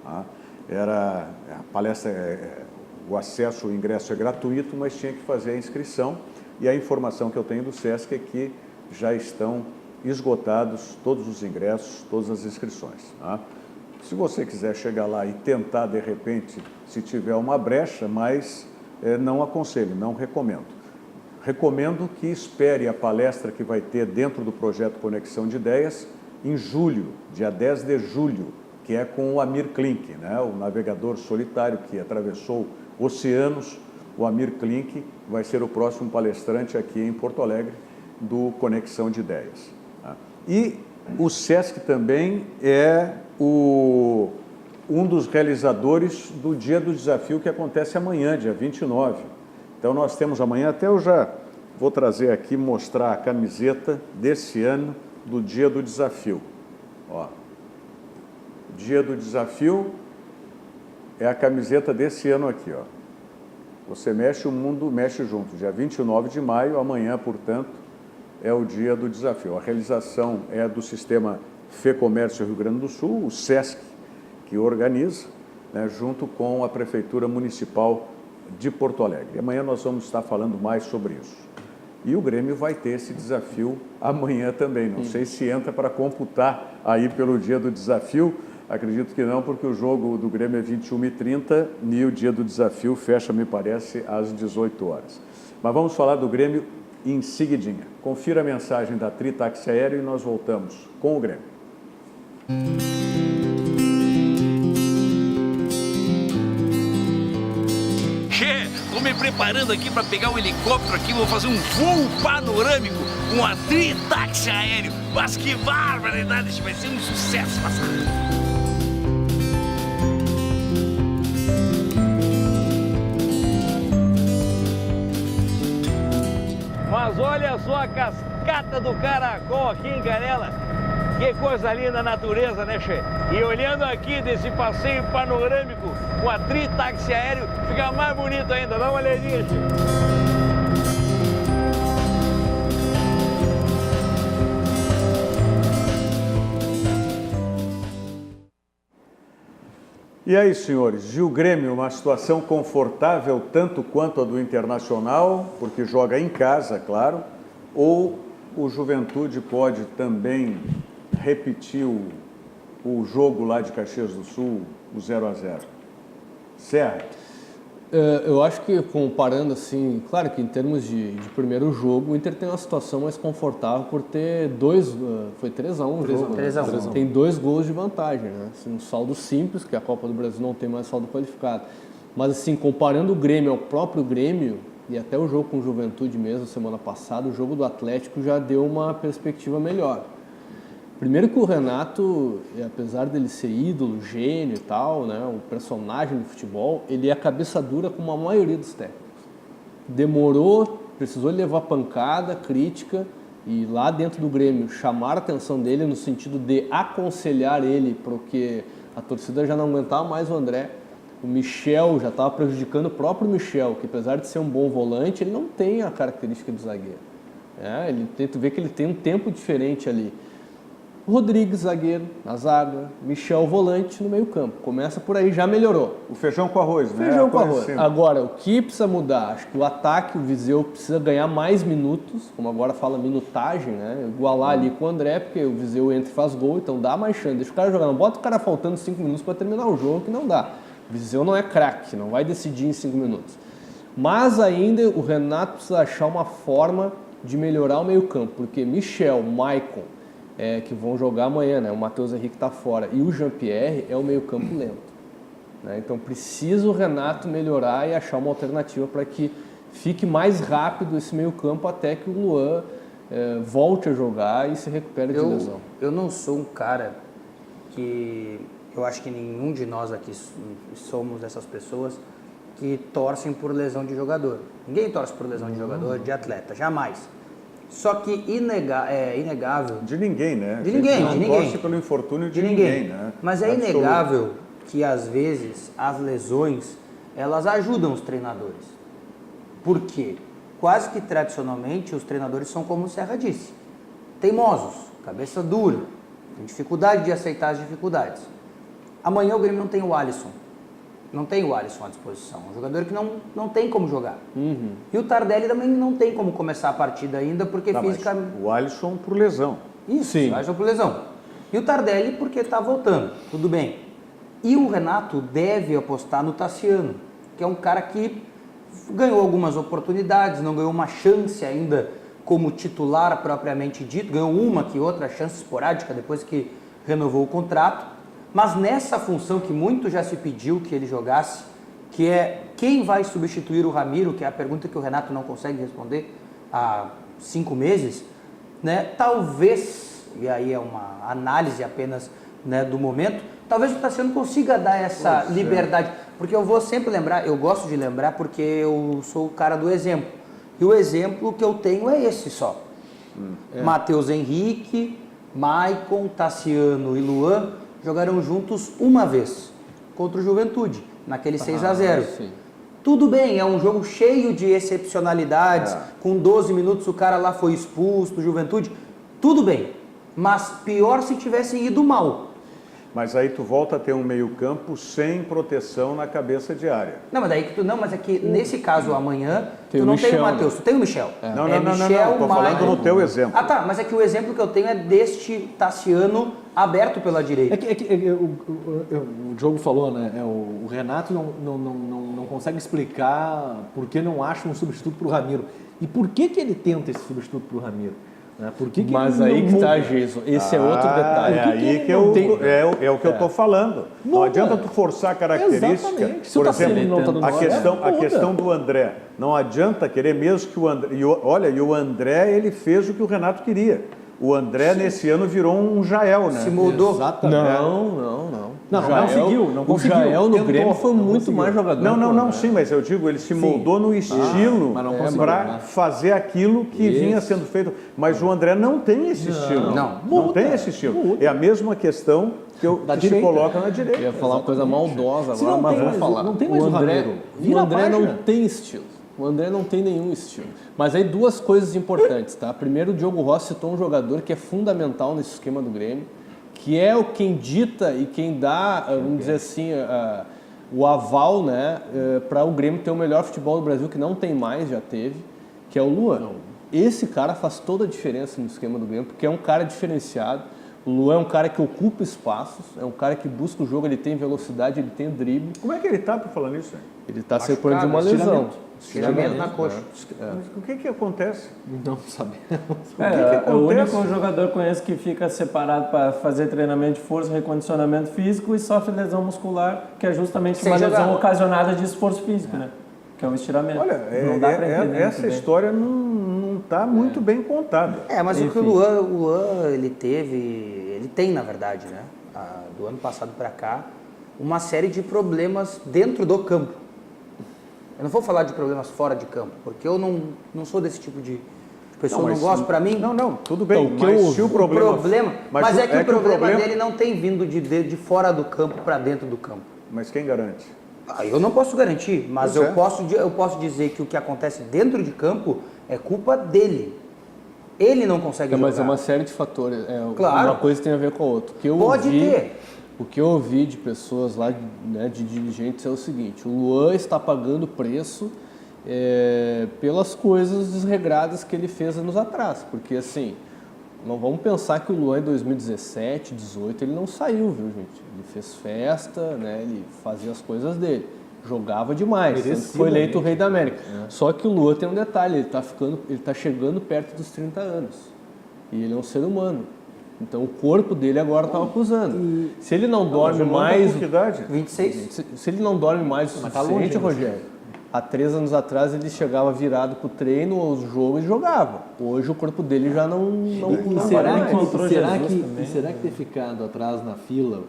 Tá? A palestra, o acesso, o ingresso é gratuito, mas tinha que fazer a inscrição. E a informação que eu tenho do SESC é que já estão esgotados todos os ingressos, todas as inscrições. Tá? Se você quiser chegar lá e tentar, de repente, se tiver uma brecha, mas não aconselho, não recomendo. Recomendo que espere a palestra que vai ter dentro do projeto Conexão de Ideias em julho, dia 10 de julho, que é com o Amir Klink, né? O navegador solitário que atravessou oceanos. O Amir Klink vai ser o próximo palestrante aqui em Porto Alegre do Conexão de Ideias. Tá? E o SESC também é um dos realizadores do Dia do Desafio que acontece amanhã, dia 29. Então nós temos amanhã, até eu já vou trazer aqui, mostrar a camiseta desse ano do Dia do Desafio. Ó, Dia do Desafio é a camiseta desse ano aqui, ó. Você mexe, o mundo mexe junto. Dia 29 de maio, amanhã, portanto, é o Dia do Desafio. A realização é do Sistema Fecomércio Rio Grande do Sul, o SESC, que organiza, né, junto com a Prefeitura Municipal de Porto Alegre. E amanhã nós vamos estar falando mais sobre isso. E o Grêmio vai ter esse desafio amanhã também. Não sei se entra para computar aí pelo Dia do Desafio, Acredito que não, porque o jogo do Grêmio é 21h30 e o dia do desafio fecha, me parece, às 18 horas. Mas vamos falar do Grêmio em seguidinha. Confira a mensagem da Tri Táxi Aéreo e nós voltamos com o Grêmio. Estou me preparando aqui para pegar um helicóptero aqui, vou fazer um voo panorâmico com a Tri Táxi Aéreo. Mas que barbaridade, isso vai ser um sucesso, Mas olha só a cascata do Caracol aqui em Canela. Que coisa linda a natureza, né, Che? E olhando aqui desse passeio panorâmico com a Tri Táxi Aéreo, fica mais bonito ainda. Dá uma olhadinha, Che. E aí, senhores, e o Grêmio, uma situação confortável tanto quanto a do Internacional, porque joga em casa, claro, ou o Juventude pode também repetir o jogo lá de Caxias do Sul, o 0-0? Serra? Eu acho que, comparando assim, claro que em termos de primeiro jogo, o Inter tem uma situação mais confortável por ter foi 3-1 o jogo. 3-1. Tem 2 gols de vantagem, né? Assim, um saldo simples, que a Copa do Brasil não tem mais saldo qualificado. Mas assim, comparando o Grêmio ao próprio Grêmio, e até o jogo com o Juventude mesmo, semana passada, o jogo do Atlético já deu uma perspectiva melhor. Primeiro que o Renato, apesar dele ser ídolo, gênio e tal, né, um personagem do futebol, ele é a cabeça dura como a maioria dos técnicos. Demorou, precisou levar pancada, crítica, e lá dentro do Grêmio chamar a atenção dele no sentido de aconselhar ele, porque a torcida já não aguentava mais o André. O Michel já estava prejudicando o próprio Michel, que apesar de ser um bom volante, ele não tem a característica do zagueiro. Ele tenta ver que ele tem um tempo diferente ali. Rodrigues, zagueiro, na zaga, Michel, volante, no meio campo. Começa por aí, já melhorou. O feijão com arroz, né? Feijão com arroz. Agora, o que precisa mudar? Acho que o ataque, o Viseu precisa ganhar mais minutos, como agora fala minutagem, né? Igualar ali com o André, porque o Viseu entra e faz gol, então dá mais chance. Deixa o cara jogar, não bota o cara faltando 5 minutos para terminar o jogo, que não dá. O Viseu não é craque, não vai decidir em 5 minutos. Mas ainda o Renato precisa achar uma forma de melhorar o meio campo, porque Michel, Maicon, que vão jogar amanhã, né? O Matheus Henrique está fora, e o Jean-Pierre é o meio campo lento, né? Então precisa o Renato melhorar e achar uma alternativa para que fique mais rápido esse meio campo até que o Luan volte a jogar e se recupere de lesão. Eu não sou um cara que... Eu acho que nenhum de nós aqui somos dessas pessoas que torcem por lesão de jogador. Ninguém torce por lesão de jogador, de atleta, jamais. Só que é inegável... De ninguém, né? De ninguém, não de ninguém. Torce pelo infortúnio de ninguém, né? Mas é inegável que, às vezes, as lesões, elas ajudam os treinadores. Por quê? Quase que, tradicionalmente, os treinadores são como o Serra disse. Teimosos, cabeça dura, tem dificuldade de aceitar as dificuldades. Amanhã o Grêmio não tem o Alisson. Não tem o Alisson à disposição. Um jogador que não tem como jogar. Uhum. E o Tardelli também não tem como começar a partida ainda, porque fisicamente... O Alisson por lesão. Isso, sim. O Alisson por lesão. E o Tardelli porque está voltando. Tudo bem. E o Renato deve apostar no Tassiano, que é um cara que ganhou algumas oportunidades, não ganhou uma chance ainda como titular propriamente dito, ganhou uma que outra chance esporádica depois que renovou o contrato. Mas nessa função que muito já se pediu que ele jogasse, que é quem vai substituir o Ramiro, que é a pergunta que o Renato não consegue responder há 5 meses, né? Talvez, e aí é uma análise apenas, né, do momento, talvez o Tassiano consiga dar essa liberdade. Porque eu vou sempre lembrar, eu gosto de lembrar porque eu sou o cara do exemplo. E o exemplo que eu tenho é esse só. Matheus Henrique, Maicon, Tassiano e Luan jogaram juntos uma vez contra o Juventude, naquele 6-0. Tudo bem, é um jogo cheio de excepcionalidades, com 12 minutos o cara lá foi expulso do Juventude, tudo bem, mas pior se tivessem ido mal. Mas aí tu volta a ter um meio-campo sem proteção na cabeça de área. Não, mas daí que mas é que nesse caso amanhã tem tu não Michel, tem o Matheus, tu tem o Michel. Não, tô falando no teu exemplo. Ah, tá, mas é que o exemplo que eu tenho é deste Tassiano aberto pela direita. O Diogo falou, né? O Renato não consegue explicar por que não acha um substituto para o Ramiro. E por que ele tenta esse substituto para o Ramiro? Né? Por que Mas ele aí não que muda? tá, Jason. Esse é outro detalhe. É aí que eu estou falando. Não adianta tu forçar a característica. Exatamente. Por exemplo, a muda. questão do André. Não adianta querer mesmo que o André... E o André, ele fez o que o Renato queria. O André, nesse ano, virou um Jael, né? Se mudou. Exatamente. Não Não conseguiu. O Jael no Grêmio foi muito mais jogador. Não, sim, mas eu digo, ele se moldou no estilo para fazer aquilo que vinha sendo feito. Mas o André não tem esse estilo. Não tem esse estilo. É a mesma questão que se coloca na direita. Eu ia falar uma coisa maldosa agora, mas vou falar. Não tem mais o Ramiro. O André não tem estilo. O André não tem nenhum estilo. Mas aí duas coisas importantes, tá? Primeiro, o Diogo Rossi citou um jogador que é fundamental nesse esquema do Grêmio, que é o quem dita e quem dá, vamos dizer assim, o aval, né, para o Grêmio ter o melhor futebol do Brasil, que não tem mais, já teve, que é o Luan. Esse cara faz toda a diferença no esquema do Grêmio, porque é um cara diferenciado. O Luan é um cara que ocupa espaços, é um cara que busca o jogo, ele tem velocidade, ele tem drible. Como é que ele está por falar nisso? Ele está se recuperando de uma lesão. Estiramento na coxa. Mas o que acontece? Não sabemos. O único jogador que conheço que fica separado para fazer treinamento de força, recondicionamento físico e sofre lesão muscular, que é justamente uma lesão ocasionada de esforço físico, né? Que é um estiramento. Olha, não dá pra entender essa história não está muito bem contada. Mas o que o Luan ele tem na verdade, né? Do ano passado para cá, uma série de problemas dentro do campo. Eu não vou falar de problemas fora de campo, porque eu não sou desse tipo de pessoa, não gosto para mim. Não, tudo bem, então, mas se o problema... Mas é que o problema dele não tem vindo de fora do campo para dentro do campo. Mas quem garante? Eu não posso garantir, mas eu posso dizer que o que acontece dentro de campo é culpa dele. Ele não consegue jogar. Mas é uma série de fatores. Claro. Uma coisa tem a ver com a outra. O que eu ouvi de pessoas lá, né, de dirigentes, é o seguinte: o Luan está pagando preço pelas coisas desregradas que ele fez anos atrás. Porque, assim, não vamos pensar que o Luan em 2017, 2018, ele não saiu, viu, gente? Ele fez festa, né, ele fazia as coisas dele. Jogava demais, foi eleito o Rei da América. Só que o Luan tem um detalhe, ele tá chegando perto dos 30 anos. E ele é um ser humano. Então o corpo dele agora está acusando. Se ele não dorme mais... Que idade? 26. Se ele não dorme mais o suficiente, Rogério, há 3 anos atrás ele chegava virado pro treino, aos jogos e jogava. Hoje o corpo dele já não será que ter ficado atrás na fila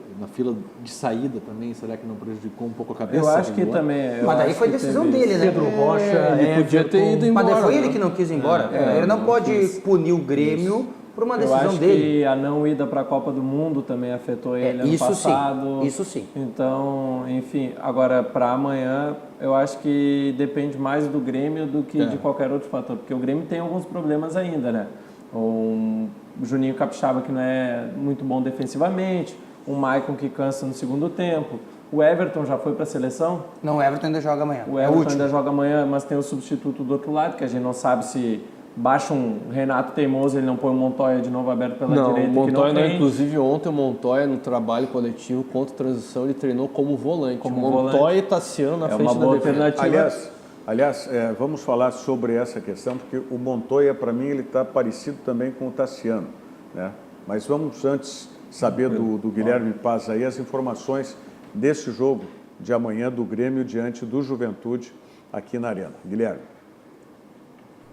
de saída também, será que não prejudicou um pouco a cabeça? Eu acho que também. Mas daí foi decisão dele, né? Pedro Rocha, ele podia ter ido embora. Mas daí foi ele que não quis ir embora. Ele não pode punir o Grêmio por uma decisão eu acho dele. Que a não ida para a Copa do Mundo também afetou ele ano passado. Isso sim. Então, enfim, agora para amanhã eu acho que depende mais do Grêmio do que de qualquer outro fator, porque o Grêmio tem alguns problemas ainda, né? O Juninho Capixaba, que não é muito bom defensivamente, o Maicon, que cansa no segundo tempo. O Everton já foi para a seleção? Não, o Everton ainda joga amanhã. O Everton ainda joga amanhã, mas tem o substituto do outro lado, que a gente não sabe se baixa um Renato teimoso, ele não põe o Montoya de novo aberto pela direita. O Montoya não, inclusive ontem o Montoya no trabalho coletivo contra a transição, ele treinou como volante. Montoya e Tassiano na frente da defesa. Aliás, vamos falar sobre essa questão, porque o Montoya, para mim, ele está parecido também com o Tassiano, né? Mas vamos antes saber do Guilherme Paz aí as informações desse jogo de amanhã do Grêmio diante do Juventude aqui na Arena. Guilherme.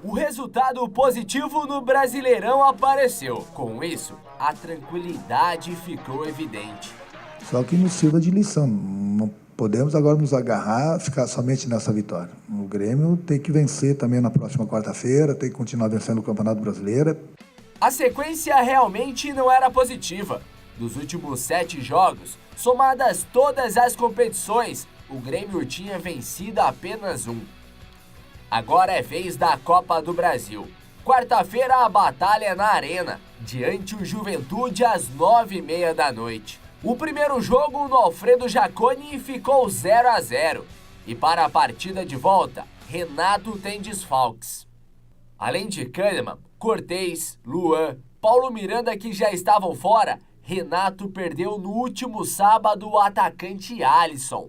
O resultado positivo no Brasileirão apareceu. Com isso, a tranquilidade ficou evidente. Só que nos sirva de lição. Não podemos agora nos agarrar, ficar somente nessa vitória. O Grêmio tem que vencer também na próxima quarta-feira, tem que continuar vencendo o Campeonato Brasileiro. A sequência realmente não era positiva. Dos últimos 7 jogos, somadas todas as competições, o Grêmio tinha vencido apenas um. Agora é vez da Copa do Brasil. Quarta-feira a batalha na Arena, diante o Juventude às 9h30 da noite. O primeiro jogo no Alfredo Jaconi ficou 0-0. E para a partida de volta, Renato tem desfalques. Além de Kahneman, Cortez, Luan, Paulo Miranda que já estavam fora, Renato perdeu no último sábado o atacante Alisson.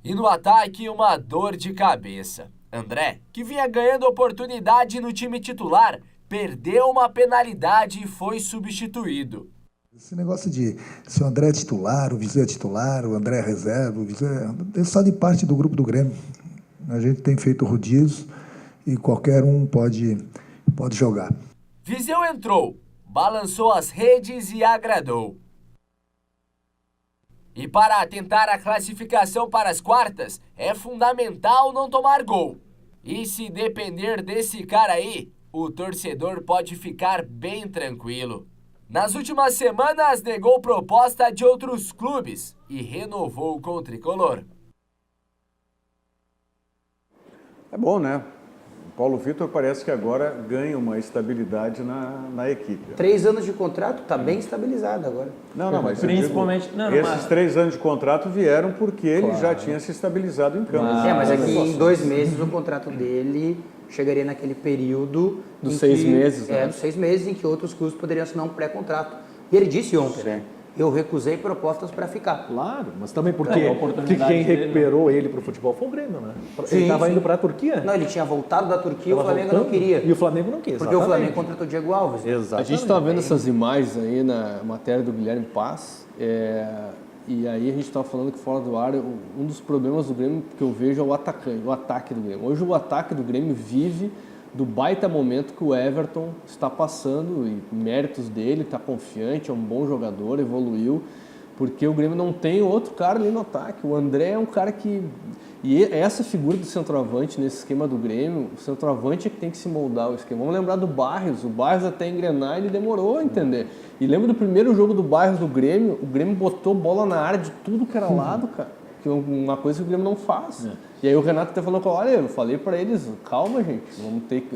E no ataque, uma dor de cabeça. André, que vinha ganhando oportunidade no time titular, perdeu uma penalidade e foi substituído. Esse negócio de se o André é titular, o Viseu é titular, o André é reserva, o Viseu é só de parte do grupo do Grêmio. A gente tem feito rodízio e qualquer um pode jogar. Viseu entrou, balançou as redes e agradou. E para tentar a classificação para as quartas, é fundamental não tomar gol. E se depender desse cara aí, o torcedor pode ficar bem tranquilo. Nas últimas semanas, negou proposta de outros clubes e renovou com o tricolor. É bom, né? O Paulo Vitor parece que agora ganha uma estabilidade na equipe. 3 anos de contrato, está bem estabilizado agora. Não, mas principalmente esses 3 anos de contrato vieram porque ele já tinha se estabilizado em campo. Mas aqui em 2 meses o contrato dele chegaria naquele período... Dos 6 meses, né? Dos 6 meses em que outros clubes poderiam assinar um pré-contrato. E ele disse ontem, né? Eu recusei propostas para ficar. Claro, mas também porque quem recuperou ele para o futebol foi o Grêmio, né? Ele estava indo para a Turquia. Não, ele tinha voltado da Turquia e o Flamengo não queria. E o Flamengo não quis. Porque o Flamengo contratou o Diego Alves. Exatamente. A gente está vendo essas imagens aí na matéria do Guilherme Paz. E aí a gente estava falando que fora do ar, um dos problemas do Grêmio que eu vejo é o ataque do Grêmio. Hoje o ataque do Grêmio vive do baita momento que o Everton está passando, e méritos dele, está confiante, é um bom jogador, evoluiu, porque o Grêmio não tem outro cara ali no ataque. O André é um cara que... E essa figura do centroavante nesse esquema do Grêmio, o centroavante é que tem que se moldar o esquema. Vamos lembrar do Barrios, o Barrios até engrenar ele demorou a entender. E lembra do primeiro jogo do Barrios do Grêmio, o Grêmio botou bola na área de tudo que era lado, cara. Que é uma coisa que o Grêmio não faz. E aí o Renato até falou, olha, eu falei para eles, calma gente,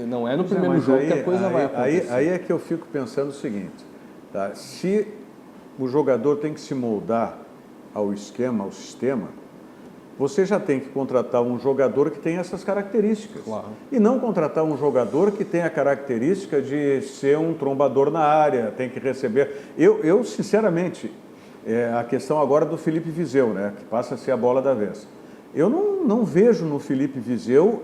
não é no primeiro jogo que a coisa vai acontecer. Aí é que eu fico pensando o seguinte, tá? Se o jogador tem que se moldar ao esquema, ao sistema, você já tem que contratar um jogador que tem essas características. Claro. E não contratar um jogador que tem a característica de ser um trombador na área, tem que receber... Eu sinceramente... a questão agora do Felipe Viseu, né, que passa a ser a bola da vez. Eu não vejo no Felipe Viseu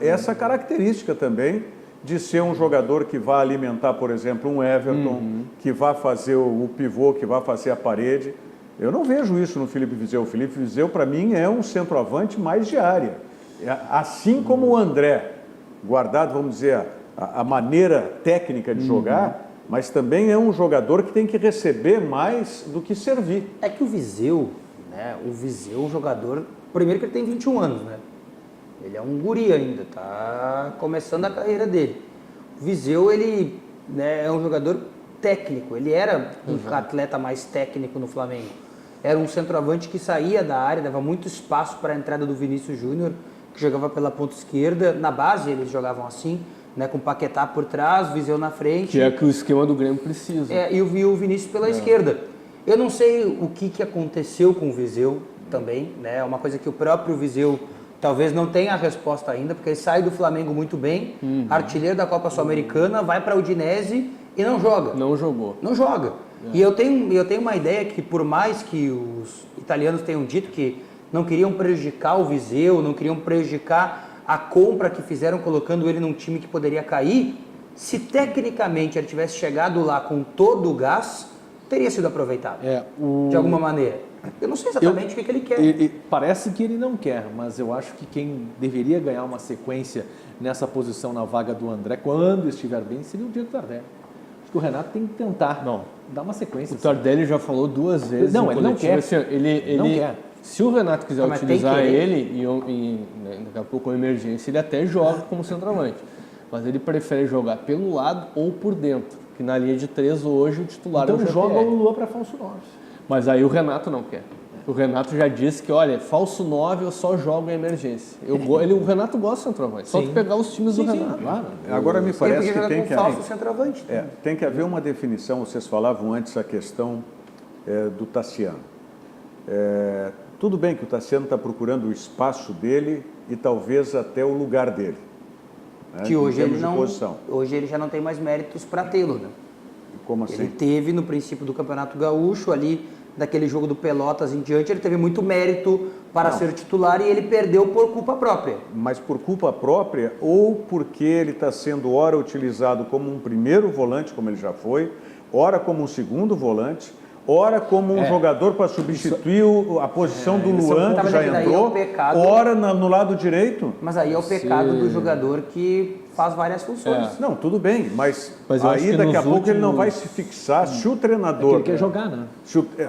essa característica também de ser um jogador que vai alimentar, por exemplo, um Everton, que vai fazer o pivô, que vai fazer a parede. Eu não vejo isso no Felipe Viseu. O Felipe Viseu, para mim, é um centroavante mais de área. Assim como o André, guardado, vamos dizer, a maneira técnica de jogar... mas também é um jogador que tem que receber mais do que servir. É que o Viseu, né? O Viseu é um jogador... Primeiro que ele tem 21 anos, né? Ele é um guri ainda, tá começando a carreira dele. O Viseu, ele, né, é um jogador técnico. Ele era um atleta mais técnico no Flamengo. Era um centroavante que saía da área, dava muito espaço para a entrada do Vinícius Júnior, que jogava pela ponta esquerda. Na base eles jogavam assim, né, com o Paquetá por trás, Viseu na frente. Que é que o esquema do Grêmio precisa. E o Vinícius pela esquerda. Eu não sei o que aconteceu com o Viseu também, né? É uma coisa que o próprio Viseu talvez não tenha a resposta ainda, porque ele sai do Flamengo muito bem, artilheiro da Copa Sul-Americana, vai para o Udinese e não joga. Não jogou. Não joga. E eu tenho uma ideia que, por mais que os italianos tenham dito que não queriam prejudicar o Viseu, não queriam prejudicar a compra que fizeram colocando ele num time que poderia cair, se tecnicamente ele tivesse chegado lá com todo o gás, teria sido aproveitado, de alguma maneira. Eu não sei exatamente o que ele quer. Parece que ele não quer, mas eu acho que quem deveria ganhar uma sequência nessa posição na vaga do André, quando estiver bem, seria o Diego Tardelli. Acho que o Renato tem que tentar dar uma sequência. O Tardelli já falou 2 vezes. Não, ele não quer. Assim, ele não quer. Se o Renato quiser utilizar ele, daqui a pouco com emergência, ele até joga como centroavante. Mas ele prefere jogar pelo lado ou por dentro, que na linha de 3 hoje o titular então é o GPR. Joga o Lua para falso 9. Mas aí o Renato não quer. O Renato já disse que, olha, falso 9 eu só jogo em emergência. O Renato gosta de centroavante. Só tu pegar os times do Renato. Claro. Agora me parece que tem que falso centroavante. Tem que haver uma definição. Vocês falavam antes a questão do Tassiano. Tudo bem que o Tassiano está procurando o espaço dele e talvez até o lugar dele. Né, que hoje ele já não tem mais méritos para tê-lo, né? Como assim? Ele teve no princípio do Campeonato Gaúcho, ali daquele jogo do Pelotas em diante, ele teve muito mérito para ser titular e ele perdeu por culpa própria. Mas por culpa própria ou porque ele está sendo ora utilizado como um primeiro volante, como ele já foi, ora como um segundo volante, ora como um jogador para substituir a posição do Luan, que já entrou, ora no lado direito. Mas aí é o pecado do jogador que faz várias funções. Não, tudo bem, mas aí daqui a pouco ele não vai se fixar se o treinador... ele quer jogar, né?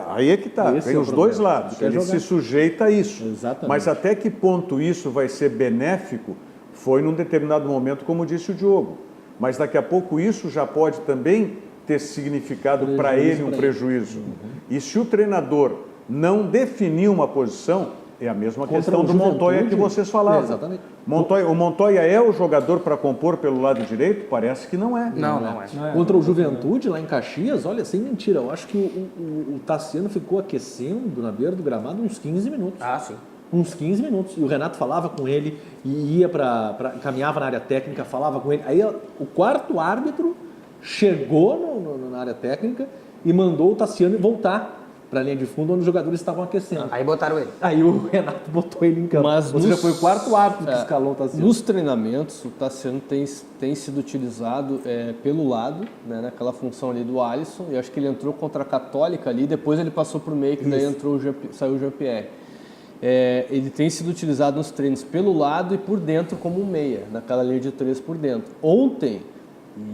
Aí é que está, tem os dois lados, ele se sujeita a isso. Exatamente. Mas até que ponto isso vai ser benéfico foi num determinado momento, como disse o Diogo. Mas daqui a pouco isso já pode também ter significado para ele um prejuízo. E se o treinador não definir uma posição, é a mesma questão do Montoya que vocês falavam. Exatamente. O Montoya é o jogador para compor pelo lado direito? Parece que não é. Não é. Contra o Juventude, lá em Caxias, olha, sem mentira, eu acho que o Tassiano ficou aquecendo na beira do gramado uns 15 minutos. Sim. Uns 15 minutos. E o Renato falava com ele, e ia caminhava na área técnica, falava com ele. Aí o quarto árbitro chegou na área técnica e mandou o Tassiano voltar para a linha de fundo, onde os jogadores estavam aquecendo. Aí botaram ele. Aí o Renato botou ele em campo. Mas já foi o quarto árbitro que escalou o Tassiano. Nos treinamentos, o Tassiano tem sido utilizado pelo lado, né, naquela função ali do Alisson, e acho que ele entrou contra a Católica ali, depois ele passou para o meio, que daí saiu o Jean-Pierre. Ele tem sido utilizado nos treinos pelo lado e por dentro como um meia, naquela linha de 3 por dentro. Ontem,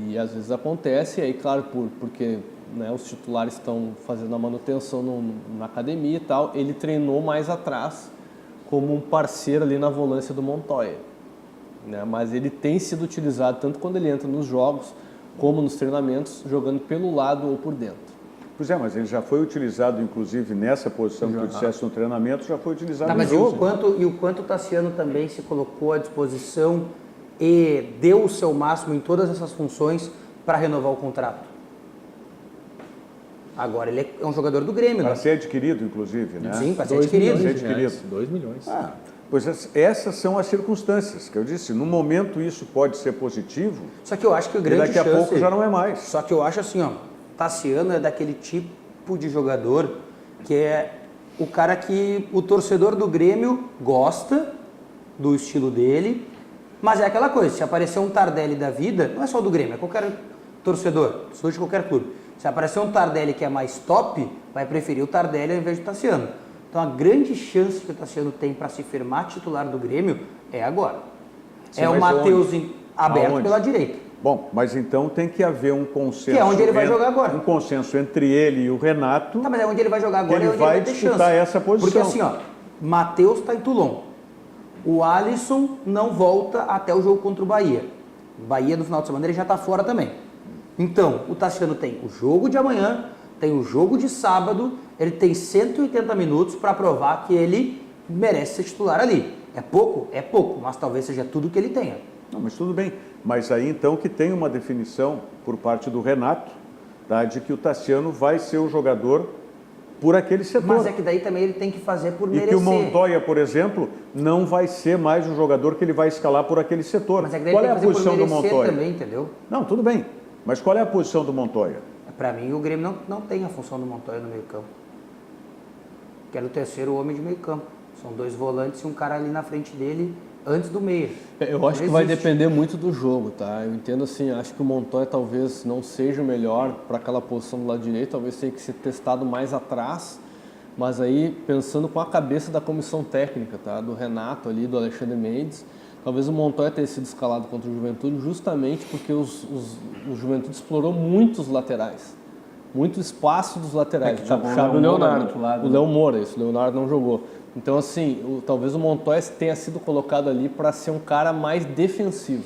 e às vezes acontece, aí claro, porque né, os titulares estão fazendo a manutenção na academia e tal, ele treinou mais atrás como um parceiro ali na volância do Montoya. Né? Mas ele tem sido utilizado tanto quando ele entra nos jogos como nos treinamentos, jogando pelo lado ou por dentro. Pois é, mas ele já foi utilizado, inclusive, nessa posição que tu disseste no treinamento, já foi utilizado no jogo. E o quanto o Tassiano também se colocou à disposição e deu o seu máximo em todas essas funções para renovar o contrato. Agora ele é um jogador do Grêmio, para né? ser adquirido, inclusive, né? Sim, para ser adquirido. 2 milhões. Pois essas são as circunstâncias que eu disse. No momento isso pode ser positivo. Só que eu acho que o grande daqui a pouco já não é mais. Só que eu acho assim, Tassiano é daquele tipo de jogador que é o cara que o torcedor do Grêmio gosta do estilo dele, mas é aquela coisa, se aparecer um Tardelli da vida, não é só do Grêmio, é qualquer torcedor de qualquer clube. Se aparecer um Tardelli que é mais top, vai preferir o Tardelli ao invés do Tassiano. Então a grande chance que o Tassiano tem para se firmar titular do Grêmio é agora. Sim, é o Matheus aberto aonde? pela direita. Bom, mas então tem que haver um consenso. Que é onde ele vai jogar agora. Um consenso entre ele e o Renato. Tá, mas é onde ele vai jogar agora, ele é onde vai ele vai ter chance. disputar essa posição. Porque assim, Matheus está em Toulon. O Alisson não volta até o jogo contra o Bahia. Bahia no final de semana ele já está fora também. Então, o Tassiano tem o jogo de amanhã, tem o jogo de sábado, ele tem 180 minutos para provar que ele merece ser titular ali. É pouco? É pouco, mas talvez seja tudo que ele tenha. Não, mas tudo bem. Mas aí então que tem uma definição por parte do Renato, tá, de que o Tassiano vai ser o jogador por aquele setor. Mas é que daí também ele tem que fazer por merecer. E que o Montoya, por exemplo, não vai ser mais o jogador que ele vai escalar por aquele setor. Mas é que daí qual ele é a tem que fazer posição por do merecer Montoya? também, entendeu? Não, tudo bem. Mas qual é a posição do Montoya? Para mim, o Grêmio não tem a função do Montoya no meio campo. Que era o terceiro homem de meio campo. São 2 volantes e um cara ali na frente dele antes do meio. Eu acho que vai depender muito do jogo, tá? Eu entendo assim, acho que o Montoya talvez não seja o melhor para aquela posição do lado direito, talvez tenha que ser testado mais atrás, mas aí pensando com a cabeça da comissão técnica, tá? Do Renato ali, do Alexandre Mendes, talvez o Montoya tenha sido escalado contra o Juventude justamente porque o Juventude explorou muitos laterais, muito espaço dos laterais. O Leonardo, o Léo Moura, o Leonardo não jogou. Então, assim, talvez o Montoya tenha sido colocado ali para ser um cara mais defensivo,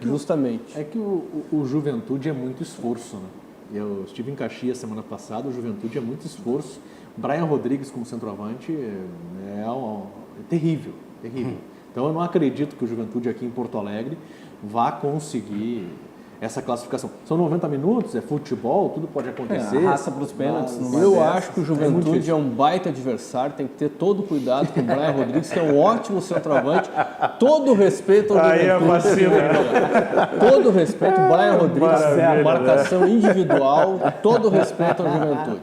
justamente. É que o Juventude é muito esforço, né? Eu estive em Caxias semana passada, o Juventude é muito esforço. Brian Rodrigues como centroavante é terrível, terrível. Então, eu não acredito que o Juventude aqui em Porto Alegre vá conseguir essa classificação. São 90 minutos, é futebol, tudo pode acontecer. Raça para os pênaltis. Eu acho que o Juventude é um baita adversário, tem que ter todo o cuidado com o Brian Rodrigues, que é um ótimo centroavante. Todo o respeito ao Juventude. Aí é vacilo. Todo o respeito, Brian Rodrigues, marcação individual, todo o respeito ao Juventude.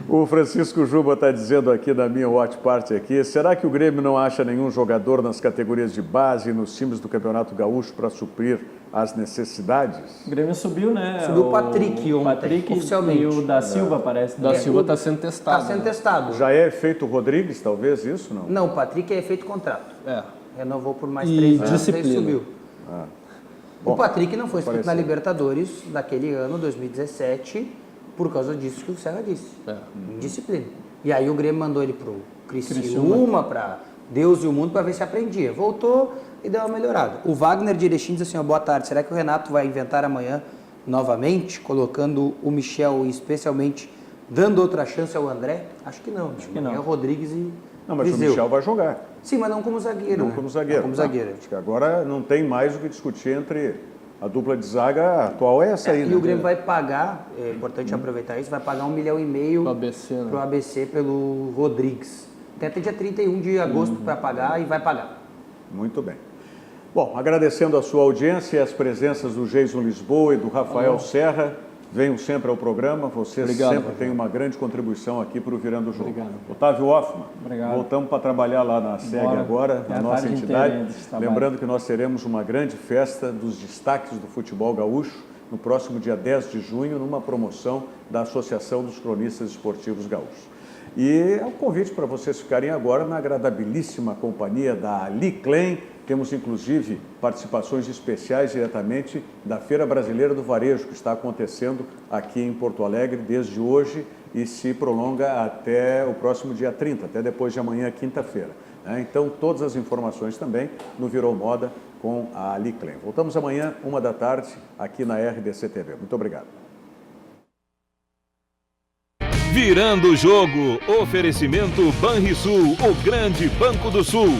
O Francisco Juba está dizendo aqui na minha watch party aqui, será que o Grêmio não acha nenhum jogador nas categorias de base e nos times do Campeonato Gaúcho para suprir as necessidades? O Grêmio subiu, né? Subiu o Patrick ontem, Patrick oficialmente. E o da Silva, parece. Da Silva está sendo testado. Está sendo testado. Já é efeito Rodrigues, talvez, isso, não? Não, o Patrick é efeito contrato. É. Renovou por mais E 3 anos, disciplina. daí subiu. Bom, o Patrick não foi inscrito na pareceu. Libertadores daquele ano, 2017, por causa disso que o Serra disse. Indisciplina. E aí o Grêmio mandou ele pro Criciúma, para Deus e o mundo, para ver se aprendia. Voltou e deu uma melhorada. O Wagner de Erechim diz assim, ó, boa tarde, será que o Renato vai inventar amanhã novamente, colocando o Michel e especialmente dando outra chance ao André? Acho que não. Acho que não. É o Rodrigues e Não, mas Viseu. o Michel vai jogar. Sim, mas não como zagueiro. Não como zagueiro. Não como zagueiro. Acho que agora não tem mais o que discutir entre a dupla de zaga atual é essa aí, né? E o Grêmio vai pagar, é importante aproveitar isso, vai pagar 1,5 milhão Pro ABC, né? pro ABC pelo Rodrigues. Tem até dia 31 de agosto para pagar e vai pagar. Muito bem. Bom, agradecendo a sua audiência e as presenças do Geison Lisboa e do Rafael Serra. Venham sempre ao programa, vocês Obrigado, sempre Rafael. têm uma grande contribuição aqui para o Virando o Jogo. Obrigado. Otávio Hoffmann, Obrigado. voltamos para trabalhar lá na SEG Bora. agora, É na a nossa tarde entidade. inteira desse trabalho. Lembrando que nós teremos uma grande festa dos destaques do futebol gaúcho no próximo dia 10 de junho, numa promoção da Associação dos Cronistas Esportivos Gaúchos. E é um convite para vocês ficarem agora na agradabilíssima companhia da Ali Klein. Temos, inclusive, participações especiais diretamente da Feira Brasileira do Varejo, que está acontecendo aqui em Porto Alegre desde hoje e se prolonga até o próximo dia 30, até depois de amanhã, quinta-feira. Então, todas as informações também no Virou Moda com a Ali Klein. Voltamos amanhã, 13h, aqui na RDC TV. Muito obrigado. Virando o jogo, oferecimento Banrisul, o grande Banco do Sul.